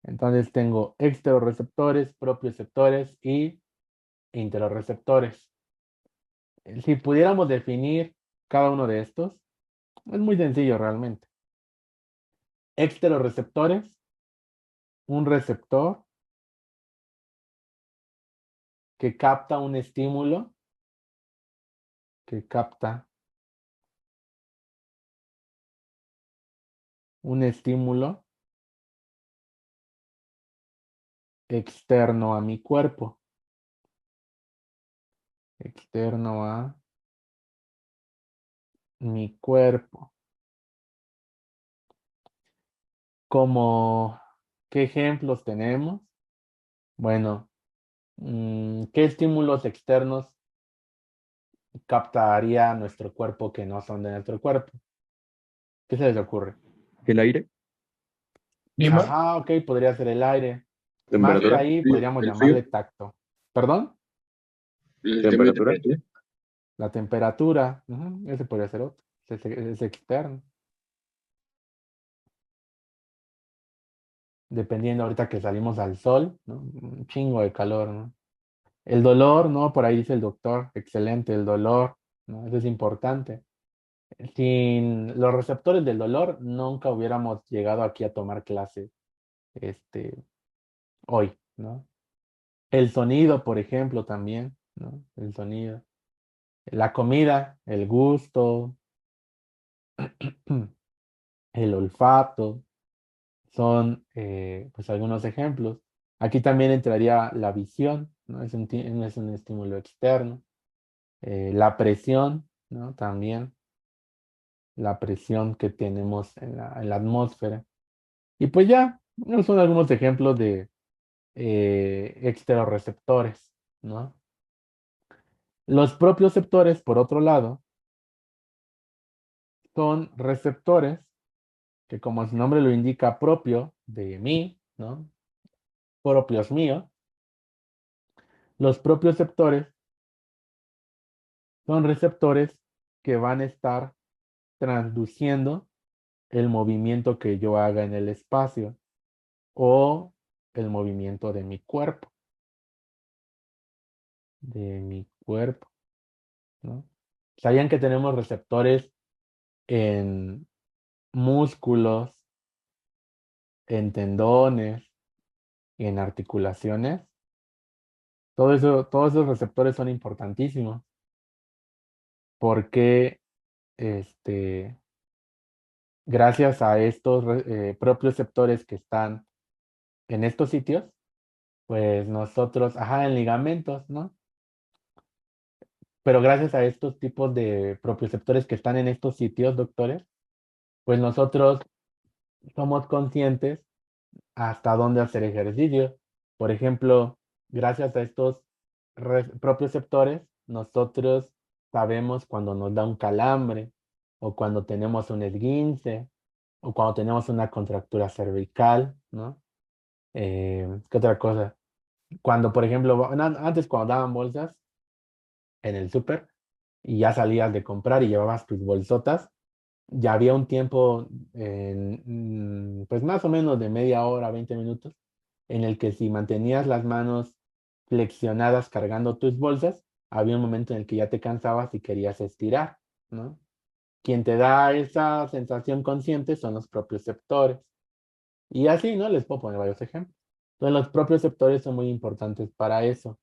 Entonces tengo exteroreceptores, propioceptores y interoreceptores. Si pudiéramos definir cada uno de estos, es muy sencillo realmente. Exteroreceptores, un receptor que capta un estímulo, que capta un estímulo externo a mi cuerpo. Externo a mi cuerpo. Como, ¿qué ejemplos tenemos? Bueno, ¿qué estímulos externos captaría nuestro cuerpo que no son de nuestro cuerpo? ¿Qué se les ocurre? ¿El aire? Ajá, ok, podría ser el aire. Más que ¿Temperatura? ahí podríamos ¿El frío? llamarle tacto. ¿Perdón? ¿Temperatura? La temperatura. Ese podría ser otro. Es externo. Dependiendo ahorita que salimos al sol, ¿no? Un chingo de calor, ¿no? El dolor, ¿no? Por ahí dice el doctor, excelente, el dolor, ¿no? Eso es importante. Sin los receptores del dolor, nunca hubiéramos llegado aquí a tomar clase, hoy, ¿no? El sonido, por ejemplo, también, ¿no? El sonido. La comida, el gusto, el olfato, son pues algunos ejemplos. Aquí también entraría la visión, ¿no? Es un estímulo externo. La presión, ¿no? También la presión que tenemos en la atmósfera. Y pues ya, ¿no? Son algunos ejemplos de exteroreceptores, ¿no? Los propioceptores, por otro lado, son receptores que, como su nombre lo indica, propio de mí, ¿no? Propios míos. Los propioceptores son receptores que van a estar transduciendo el movimiento que yo haga en el espacio o el movimiento de mi cuerpo. ¿No? ¿Sabían que tenemos receptores en músculos, en tendones y en articulaciones? Todos esos receptores son importantísimos porque gracias a estos propios receptores que están en estos sitios, pues nosotros, en ligamentos, ¿no? Pero gracias a estos tipos de propioceptores que están en estos sitios, doctores, pues nosotros somos conscientes hasta dónde hacer ejercicio. Por ejemplo, gracias a estos propioceptores, nosotros sabemos cuando nos da un calambre, o cuando tenemos un esguince, o cuando tenemos una contractura cervical, ¿no? ¿Qué otra cosa? Cuando, por ejemplo, antes cuando daban bolsas en el súper y ya salías de comprar y llevabas tus bolsotas, ya había un tiempo, pues más o menos de media hora, 20 minutos, en el que si mantenías las manos flexionadas cargando tus bolsas, había un momento en el que ya te cansabas y querías estirar, ¿no? Quien te da esa sensación consciente son los propioceptores. Y así, ¿no? Les puedo poner varios ejemplos. Entonces, los propioceptores son muy importantes para eso,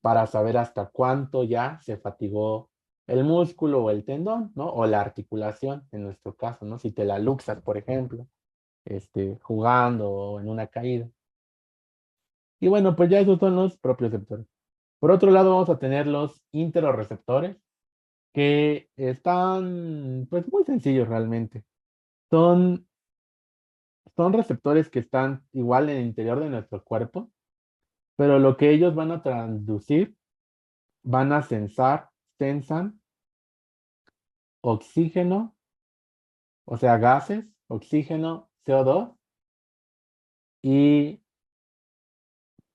para saber hasta cuánto ya se fatigó el músculo o el tendón, ¿no? O la articulación, en nuestro caso, ¿no? Si te la luxas, por ejemplo, jugando o en una caída. Y bueno, pues ya esos son los propioceptores. Por otro lado, vamos a tener los interoreceptores, que están, pues, muy sencillos realmente. Son, son receptores que están igual en el interior de nuestro cuerpo, pero lo que ellos van a transducir, van a sensan oxígeno, o sea, gases, oxígeno, CO2 y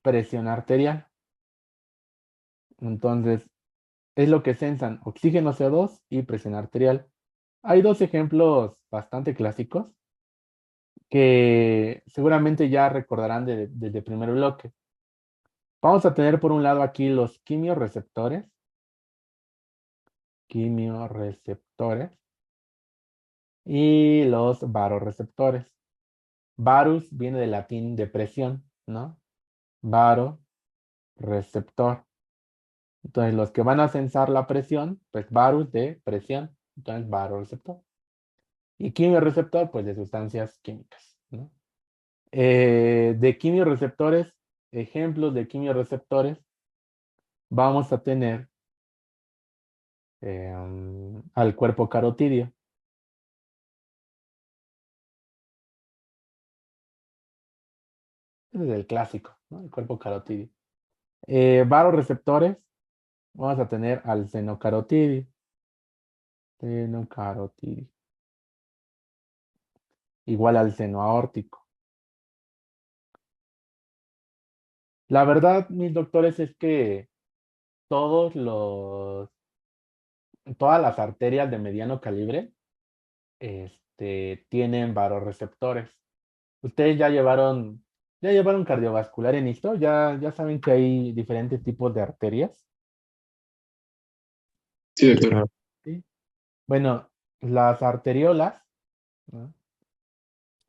presión arterial. Entonces, es lo que sensan, oxígeno, CO2 y presión arterial. Hay dos ejemplos bastante clásicos que seguramente ya recordarán desde el primer bloque. Vamos a tener por un lado aquí los quimiorreceptores y los varoreceptores. Varus viene del latín de presión, ¿no? Varo, receptor. Entonces, los que van a sensar la presión, pues varus de presión, entonces varoreceptor. Y quimiorreceptor, pues de sustancias químicas, ¿no? De quimiorreceptores, ejemplos de quimiorreceptores, vamos a tener al cuerpo carotidio. Ese es el clásico, ¿no? El cuerpo carotidio. Varoreceptores, vamos a tener al seno carotidio. Igual al seno aórtico. La verdad, mis doctores, es que todas las arterias de mediano calibre, tienen varoreceptores. Ustedes ya llevaron cardiovascular en esto, ya saben que hay diferentes tipos de arterias. Sí, doctor. ¿Sí? Bueno, las arteriolas, ¿no?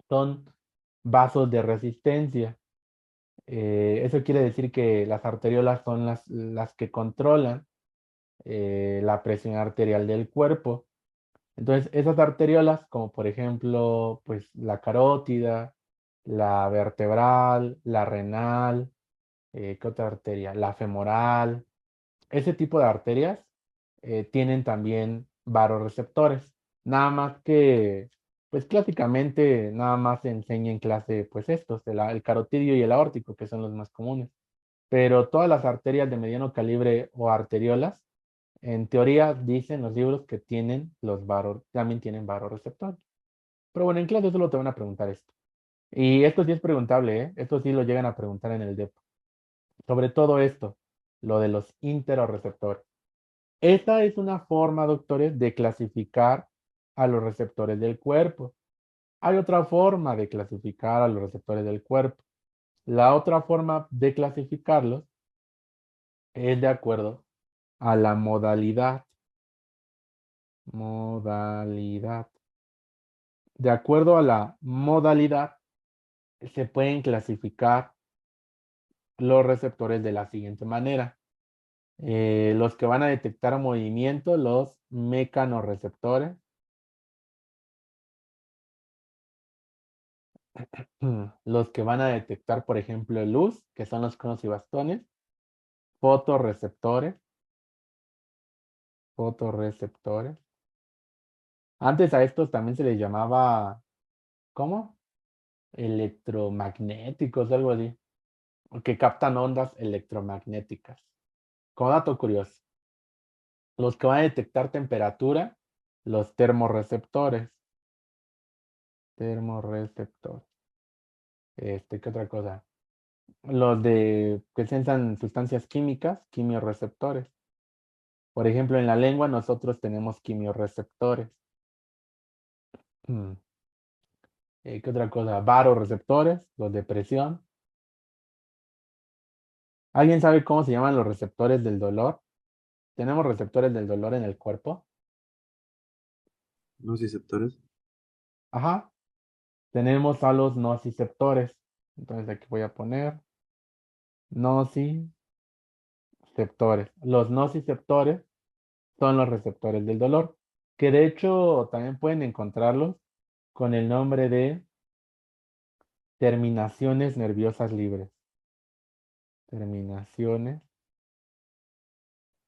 Son vasos de resistencia. Eso quiere decir que las arteriolas son las que controlan la presión arterial del cuerpo. Entonces, esas arteriolas, como por ejemplo, pues la carótida, la vertebral, la renal, ¿qué otra arteria? La femoral. Ese tipo de arterias tienen también varoreceptores. Nada más que, pues clásicamente, nada más se enseña en clase, pues estos, el carotidio y el aórtico, que son los más comunes. Pero todas las arterias de mediano calibre o arteriolas, en teoría dicen los libros que también tienen varoreceptores. Pero bueno, en clase solo te van a preguntar esto. Y esto sí es preguntable, ¿eh? Esto sí lo llegan a preguntar en el DEPO. Sobre todo esto, lo de los interoreceptores. Esta es una forma, doctores, de clasificar a los receptores del cuerpo. Hay otra forma de clasificar a los receptores del cuerpo. La otra forma de clasificarlos es de acuerdo a la modalidad. Modalidad. De acuerdo a la modalidad, se pueden clasificar los receptores de la siguiente manera. Los que van a detectar movimiento, los mecanorreceptores. Los que van a detectar, por ejemplo, luz, que son los conos y bastones. Fotorreceptores. Fotorreceptores. Antes a estos también se les llamaba, ¿cómo? Electromagnéticos, algo así. Que captan ondas electromagnéticas. Como dato curioso. Los que van a detectar temperatura, los termorreceptores. Termorreceptores. ¿Qué otra cosa? Los de que sensan sustancias químicas, quimiorreceptores. Por ejemplo, en la lengua nosotros tenemos quimiorreceptores. Mm, ¿Qué otra cosa? Varoreceptores, los de presión. ¿Alguien sabe cómo se llaman los receptores del dolor? ¿Tenemos receptores del dolor en el cuerpo? Nociceptores. Ajá. Tenemos a los nociceptores. Entonces aquí voy a poner nociceptores. Los nociceptores son los receptores del dolor, que de hecho también pueden encontrarlos con el nombre de terminaciones nerviosas libres. Terminaciones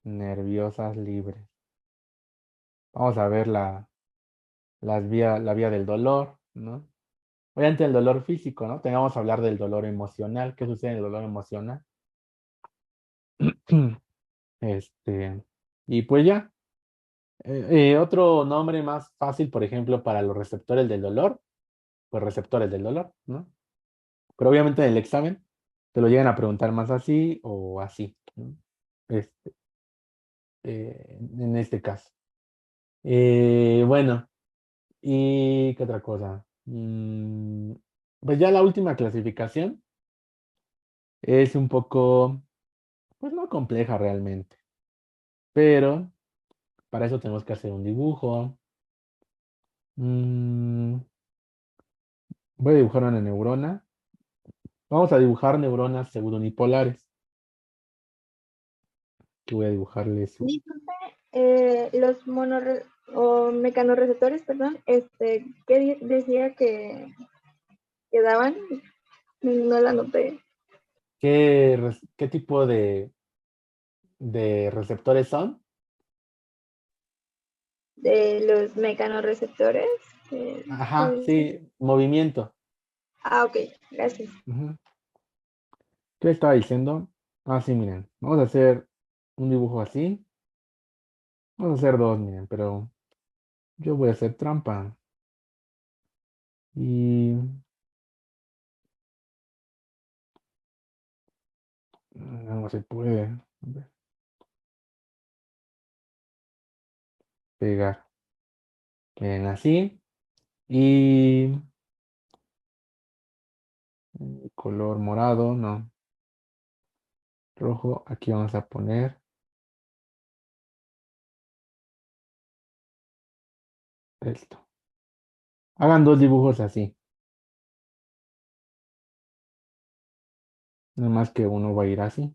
nerviosas libres. Vamos a ver la vía del dolor, ¿no? Obviamente el dolor físico, ¿no? Tengamos que hablar del dolor emocional. ¿Qué sucede en el dolor emocional? Este, y pues ya. Otro nombre más fácil, por ejemplo, para los receptores del dolor, pues receptores del dolor, ¿no? Pero obviamente en el examen te lo llegan a preguntar más así o así, ¿no? Este, en este caso. Bueno, ¿y qué otra cosa? Pues ya la última clasificación es un poco, pues no compleja realmente, pero para eso tenemos que hacer un dibujo. Mm, Voy a dibujar una neurona. Vamos a dibujar neuronas pseudonipolares. Que voy a dibujarle su... Disculpe, los o mecanorreceptores, perdón, ¿qué decía que daban? No la noté. ¿Qué tipo de receptores son? De los mecanorreceptores. Ajá, sí, movimiento. Ok, gracias. Ujú. ¿Qué estaba diciendo? Ah, sí, miren. Vamos a hacer un dibujo así. Vamos a hacer dos, miren, pero yo voy a hacer trampa. Y no se puede. A ver, pegar. Miren, así. Y color morado, no. Rojo, aquí vamos a poner esto. Hagan dos dibujos así. Nada más que uno va a ir así.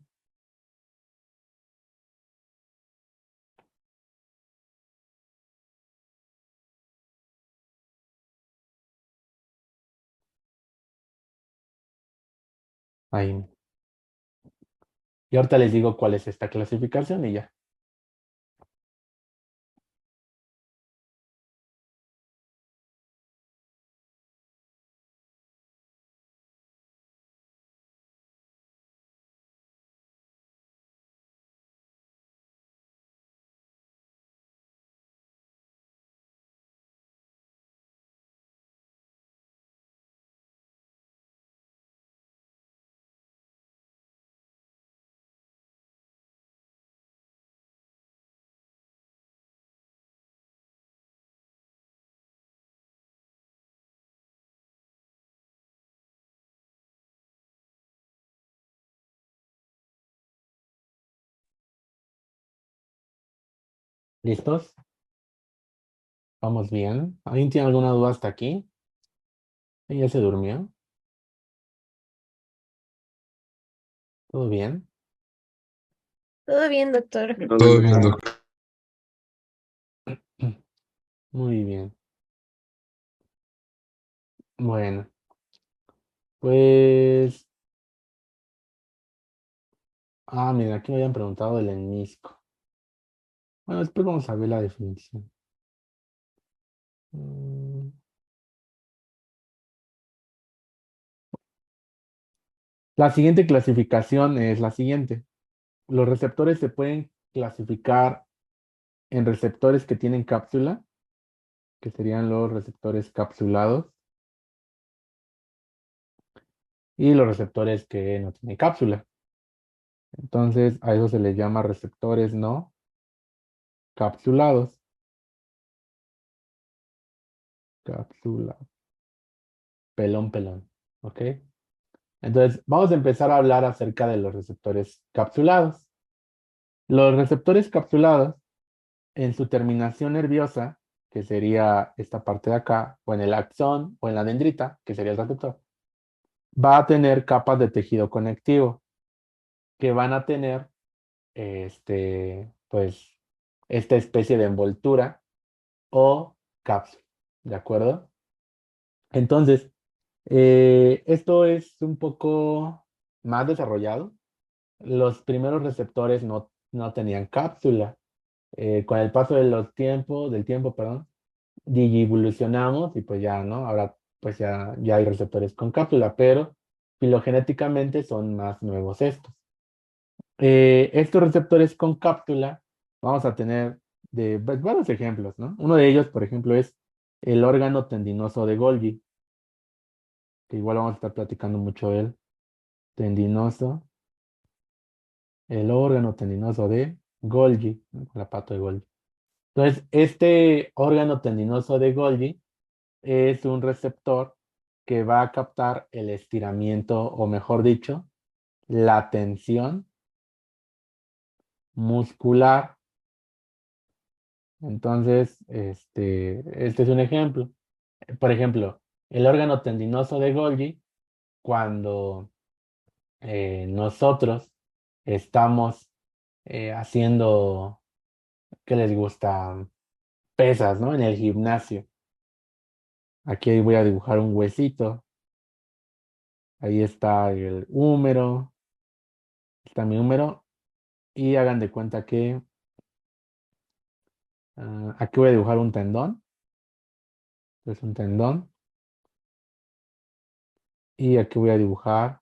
Ahí. Y ahorita les digo cuál es esta clasificación y ya. ¿Listos? ¿Vamos bien? ¿Alguien tiene alguna duda hasta aquí? ¿Sí, ya se durmió? ¿Todo bien? Todo bien, doctor. Todo bien, doctor. Muy bien. Bueno, pues... mira, aquí me habían preguntado del enisco. Bueno, después vamos a ver la definición. Mm, La siguiente clasificación es la siguiente. Los receptores se pueden clasificar en receptores que tienen cápsula, que serían los receptores capsulados, y los receptores que no tienen cápsula. Entonces, a eso se les llama receptores no capsulados. Cápsula. Pelón, pelón. ¿Ok? Entonces, vamos a empezar a hablar acerca de los receptores capsulados. Los receptores capsulados, en su terminación nerviosa, que sería esta parte de acá, o en el axón, o en la dendrita, que sería el receptor, va a tener capas de tejido conectivo que van a tener, pues, esta especie de envoltura o cápsula, ¿de acuerdo? Entonces, esto es un poco más desarrollado. Los primeros receptores no tenían cápsula. Con el paso del tiempo, perdón, digievolucionamos y pues ya, ¿no? Ahora pues ya hay receptores con cápsula, pero filogenéticamente son más nuevos estos. Estos receptores con cápsula, vamos a tener varios ejemplos, ¿no? Uno de ellos, por ejemplo, es el órgano tendinoso de Golgi, que igual vamos a estar platicando mucho de él. Tendinoso, el órgano tendinoso de Golgi, ¿no? Con la pata de Golgi. Entonces, este órgano tendinoso de Golgi es un receptor que va a captar el estiramiento, o mejor dicho, la tensión muscular. Entonces, este es un ejemplo. Por ejemplo, el órgano tendinoso de Golgi, cuando nosotros estamos haciendo, ¿qué les gusta? Pesas, ¿no? En el gimnasio. Aquí voy a dibujar un huesito. Ahí está el húmero. Está mi húmero. Y hagan de cuenta que aquí voy a dibujar un tendón. Es un tendón. Y aquí voy a dibujar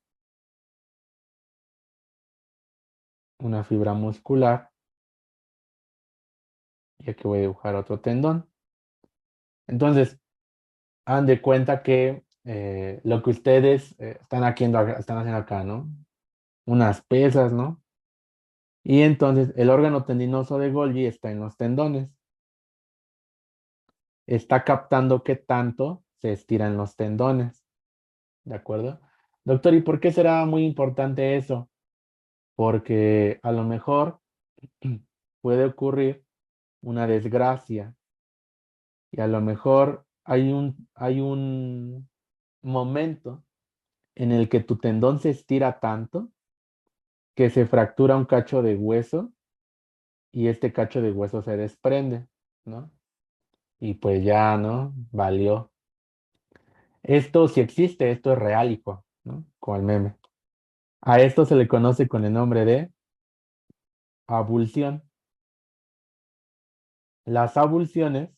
una fibra muscular. Y aquí voy a dibujar otro tendón. Entonces, hagan de cuenta que lo que ustedes están haciendo acá, ¿no? Unas pesas, ¿no? Y entonces el órgano tendinoso de Golgi está en los tendones. Está captando qué tanto se estiran los tendones. ¿De acuerdo? Doctor, ¿y por qué será muy importante eso? Porque a lo mejor puede ocurrir una desgracia y a lo mejor hay un momento en el que tu tendón se estira tanto que se fractura un cacho de hueso y este cacho de hueso se desprende, ¿no? Y pues ya, ¿no? Valió. Esto sí existe, esto es realico, ¿no? Como el meme. A esto se le conoce con el nombre de abulsión. Las abulsiones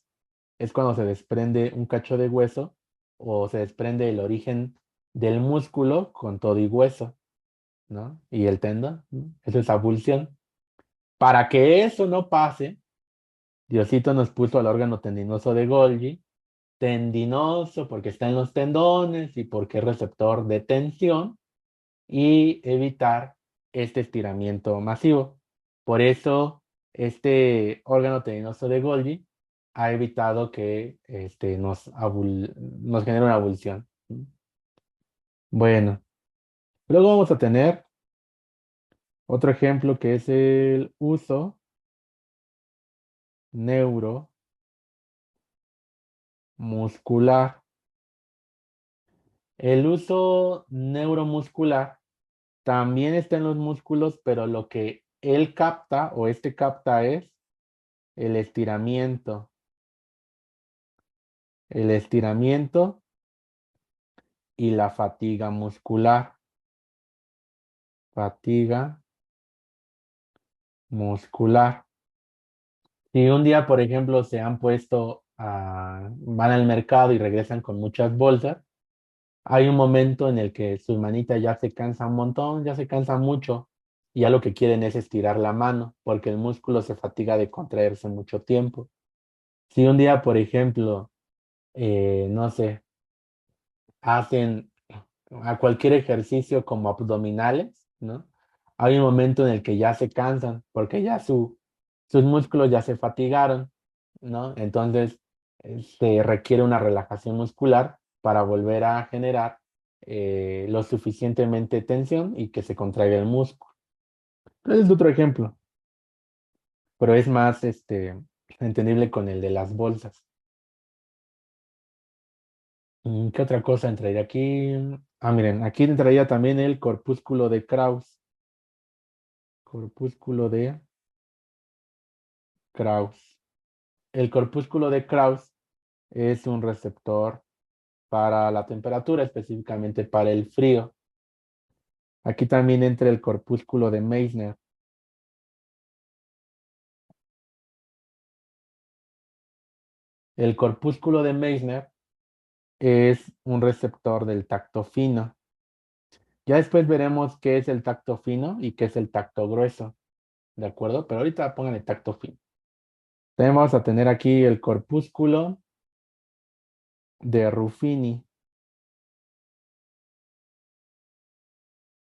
es cuando se desprende un cacho de hueso o se desprende el origen del músculo con todo y hueso, ¿no? Y el tendón, ¿no? Eso es abulsión. Para que eso no pase, Diosito nos puso al órgano tendinoso de Golgi, tendinoso porque está en los tendones y porque es receptor de tensión, y evitar este estiramiento masivo. Por eso, este órgano tendinoso de Golgi ha evitado que nos genere una abulsión. Bueno, luego vamos a tener otro ejemplo que es el uso neuromuscular. El uso neuromuscular también está en los músculos, pero lo que él capta o este capta es el estiramiento. El estiramiento y la fatiga muscular. Fatiga muscular. Si un día, por ejemplo, se han van al mercado y regresan con muchas bolsas, hay un momento en el que su manita ya se cansa un montón, ya se cansa mucho, y ya lo que quieren es estirar la mano, porque el músculo se fatiga de contraerse mucho tiempo. Si un día, por ejemplo, no sé, hacen a cualquier ejercicio como abdominales, ¿no? Hay un momento en el que ya se cansan, porque ya sus músculos ya se fatigaron, ¿no? Entonces, se requiere una relajación muscular para volver a generar lo suficientemente tensión y que se contraiga el músculo. Ese es otro ejemplo, pero es más entendible con el de las bolsas. ¿Qué otra cosa entraría aquí? Ah, miren, aquí entraría también el corpúsculo de Krauss. Corpúsculo de Krauss. El corpúsculo de Krauss es un receptor para la temperatura, específicamente para el frío. Aquí también entra el corpúsculo de Meissner. El corpúsculo de Meissner es un receptor del tacto fino. Ya después veremos qué es el tacto fino y qué es el tacto grueso. ¿De acuerdo? Pero ahorita pongan el tacto fino. También vamos a tener aquí el corpúsculo de Ruffini.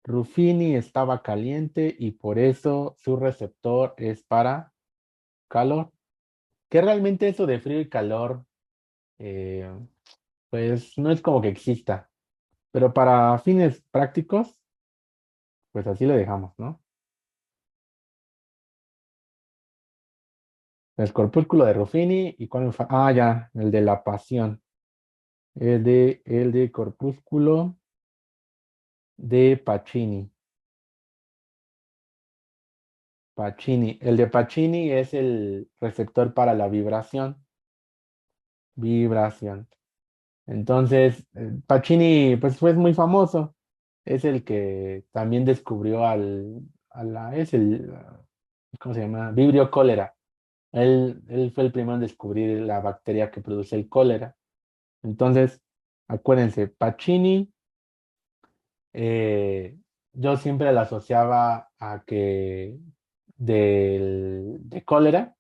Ruffini estaba caliente y por eso su receptor es para calor. Que realmente eso de frío y calor, eh, pues no es como que exista. Pero para fines prácticos, pues así lo dejamos, ¿no? El corpúsculo de Ruffini y cuál me ah, ya, el de la pasión. El de corpúsculo de Pacini. Pacini. El de Pacini es el receptor para la vibración. Vibración. Entonces, Pacini, pues fue muy famoso. Es el que también descubrió es el, ¿cómo se llama? Vibrio cólera. Él fue el primero en descubrir la bacteria que produce el cólera. Entonces, acuérdense, Pacini, eh, yo siempre la asociaba a que de cólera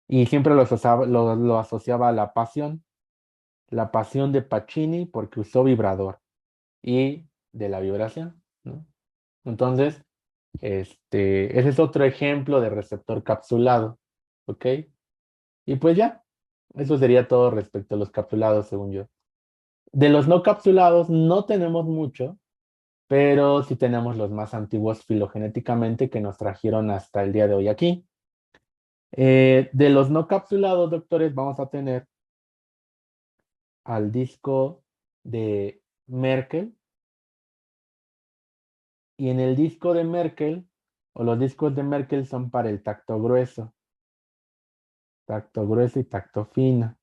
y siempre lo asociaba a la pasión de Pacini porque usó vibrador y de la vibración, ¿no? Entonces, ese es otro ejemplo de receptor capsulado, ¿ok? Y pues ya, eso sería todo respecto a los capsulados, según yo. De los no capsulados no tenemos mucho, pero sí tenemos los más antiguos filogenéticamente que nos trajeron hasta el día de hoy aquí. De los no capsulados, doctores, vamos a tener al disco de Merkel. Y en el disco de Merkel, o los discos de Merkel son para el tacto grueso y tacto fino.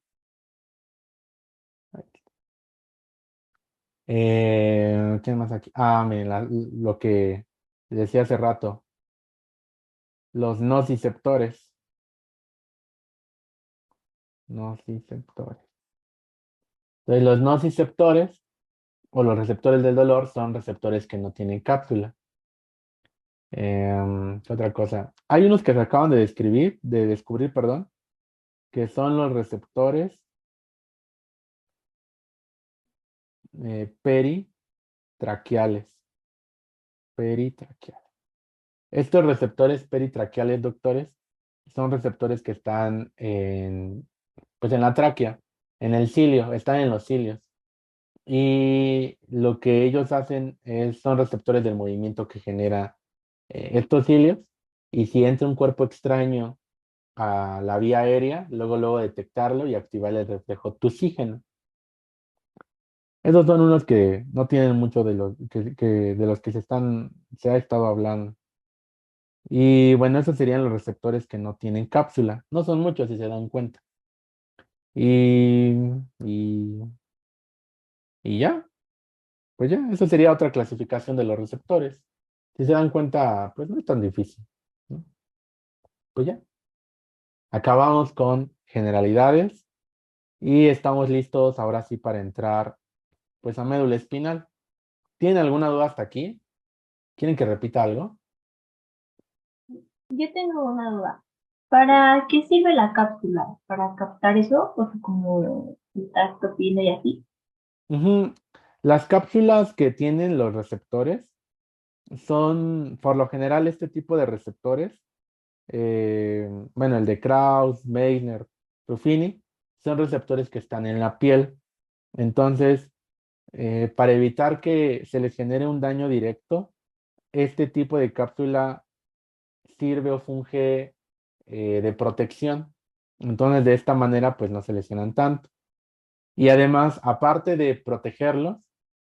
¿Qué más aquí? Ah, miren, lo que decía hace rato, los nociceptores. Nociceptores. Entonces, los nociceptores o los receptores del dolor son receptores que no tienen cápsula. ¿Qué otra cosa? Hay unos que se acaban de descubrir, perdón, que son los receptores peritraqueales. Peritraqueales. Estos receptores peritraqueales, doctores, son receptores que están pues en la tráquea, en el cilio, están en los cilios. Y lo que ellos hacen son receptores del movimiento que genera estos cilios. Y si entra un cuerpo extraño a la vía aérea, luego detectarlo y activar el reflejo tusígeno. Esos son unos que no tienen mucho de los de los que se ha estado hablando. Y bueno, esos serían los receptores que no tienen cápsula. No son muchos si se dan cuenta. Y, y, y ya, pues ya, eso sería otra clasificación de los receptores. Si se dan cuenta, pues no es tan difícil, ¿no? Pues ya, acabamos con generalidades y estamos listos ahora sí para entrar pues a médula espinal. ¿Tienen alguna duda hasta aquí? ¿Quieren que repita algo? Yo tengo una duda. ¿Para qué sirve la cápsula? ¿Para captar eso? O sea, como el tacto fino y así. Ujú. Las cápsulas que tienen los receptores son, por lo general, este tipo de receptores, bueno, el de Krauss, Meissner, Ruffini, son receptores que están en la piel. Entonces, para evitar que se les genere un daño directo, este tipo de cápsula sirve o funge de protección. Entonces, de esta manera, pues no se lesionan tanto. Y además, aparte de protegerlos,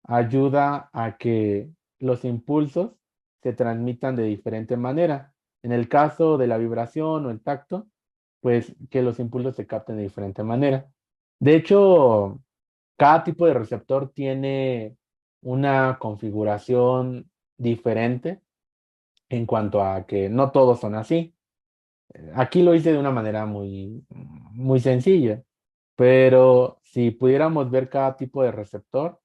ayuda a que los impulsos se transmitan de diferente manera. En el caso de la vibración o el tacto, pues que los impulsos se capten de diferente manera. De hecho, cada tipo de receptor tiene una configuración diferente en cuanto a que no todos son así. Aquí lo hice de una manera muy sencilla, pero si pudiéramos ver cada tipo de receptor,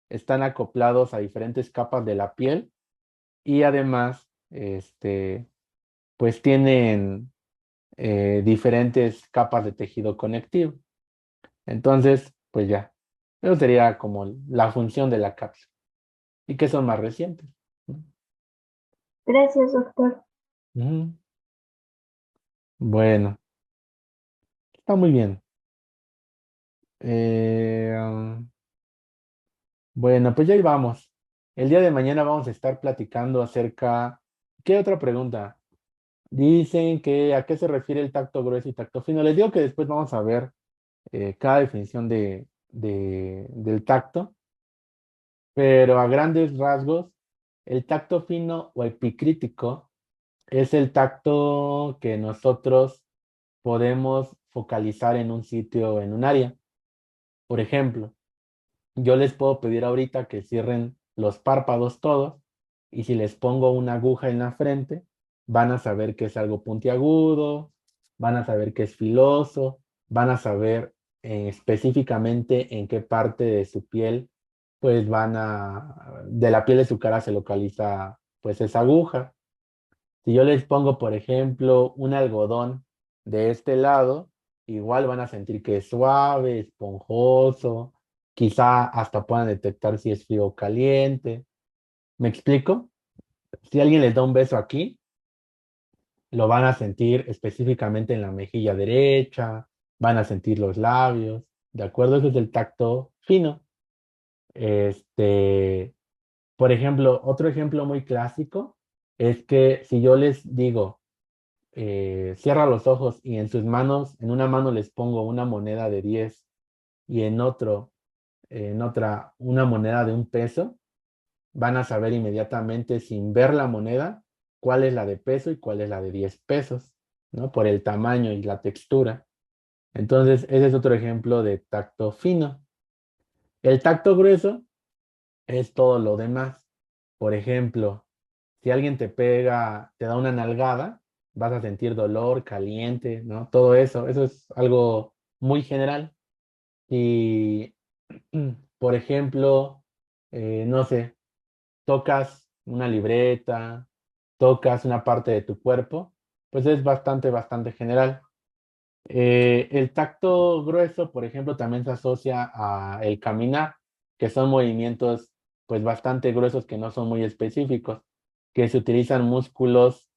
están acoplados a diferentes capas de la piel y además, pues tienen diferentes capas de tejido conectivo. Entonces, pues ya, eso sería como la función de la cápsula y que son más recientes, ¿no? Gracias, doctor. Ujú. Bueno, está muy bien. Eh, um, bueno, pues ya ahí vamos. El día de mañana vamos a estar platicando acerca... ¿Qué otra pregunta? Dicen que a qué se refiere el tacto grueso y tacto fino. Les digo que después vamos a ver cada definición del tacto, pero a grandes rasgos, el tacto fino o epicrítico es el tacto que nosotros podemos focalizar en un sitio, en un área. Por ejemplo, yo les puedo pedir ahorita que cierren los párpados todos y si les pongo una aguja en la frente, van a saber que es algo puntiagudo, van a saber que es filoso, van a saber específicamente en qué parte de su piel, pues de la piel de su cara se localiza pues esa aguja. Si yo les pongo, por ejemplo, un algodón de este lado, igual van a sentir que es suave, esponjoso, quizá hasta puedan detectar si es frío o caliente. ¿Me explico? Si alguien les da un beso aquí, lo van a sentir específicamente en la mejilla derecha, van a sentir los labios, ¿de acuerdo? Eso es el tacto fino. Este, por ejemplo, otro ejemplo muy clásico es que si yo les digo, cierra los ojos y en sus manos, en una mano les pongo una moneda de 10 y en otra una moneda de 1 peso, van a saber inmediatamente sin ver la moneda cuál es la de peso y cuál es la de 10 pesos, ¿no? Por el tamaño y la textura. Entonces, ese es otro ejemplo de tacto fino. El tacto grueso es todo lo demás. Por ejemplo, si alguien te pega, te da una nalgada, vas a sentir dolor, caliente, ¿no? Todo eso es algo muy general. Y, por ejemplo, no sé, tocas una libreta, tocas una parte de tu cuerpo, pues es bastante general. El tacto grueso, por ejemplo, también se asocia a el caminar, que son movimientos pues bastante gruesos que no son muy específicos, que se utilizan músculos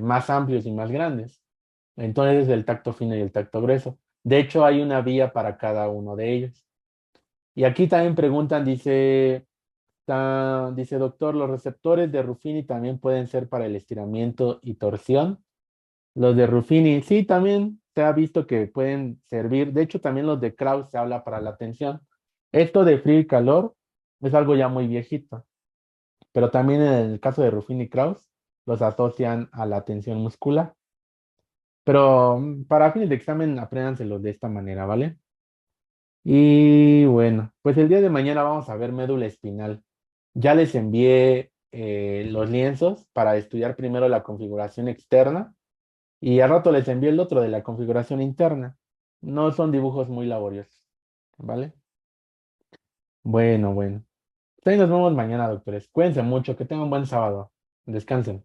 más amplios y más grandes. Entonces es el tacto fino y el tacto grueso. De hecho, hay una vía para cada uno de ellos. Y aquí también preguntan, dice doctor, ¿los receptores de Ruffini también pueden ser para el estiramiento y torsión? Los de Ruffini, sí, también se ha visto que pueden servir. De hecho, también los de Kraus se habla para la tensión. Esto de frío y calor es algo ya muy viejito, pero también en el caso de Ruffini y Kraus los asocian a la tensión muscular. Pero para fines de examen, apréndanselos de esta manera, ¿vale? Y bueno, pues el día de mañana vamos a ver médula espinal. Ya les envié los lienzos para estudiar primero la configuración externa y al rato les envío el otro de la configuración interna. No son dibujos muy laboriosos, ¿vale? Bueno, bueno. Entonces nos vemos mañana, doctores. Cuídense mucho, que tengan un buen sábado. Descansen.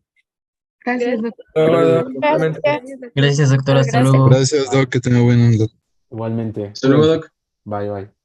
Gracias, Gracias. doctor. Gracias. Gracias, doctor. Hasta Gracias. luego. Gracias, Doc, que tenga buen día. Igualmente. Hasta luego, Cuídense. Doc. Bye, bye.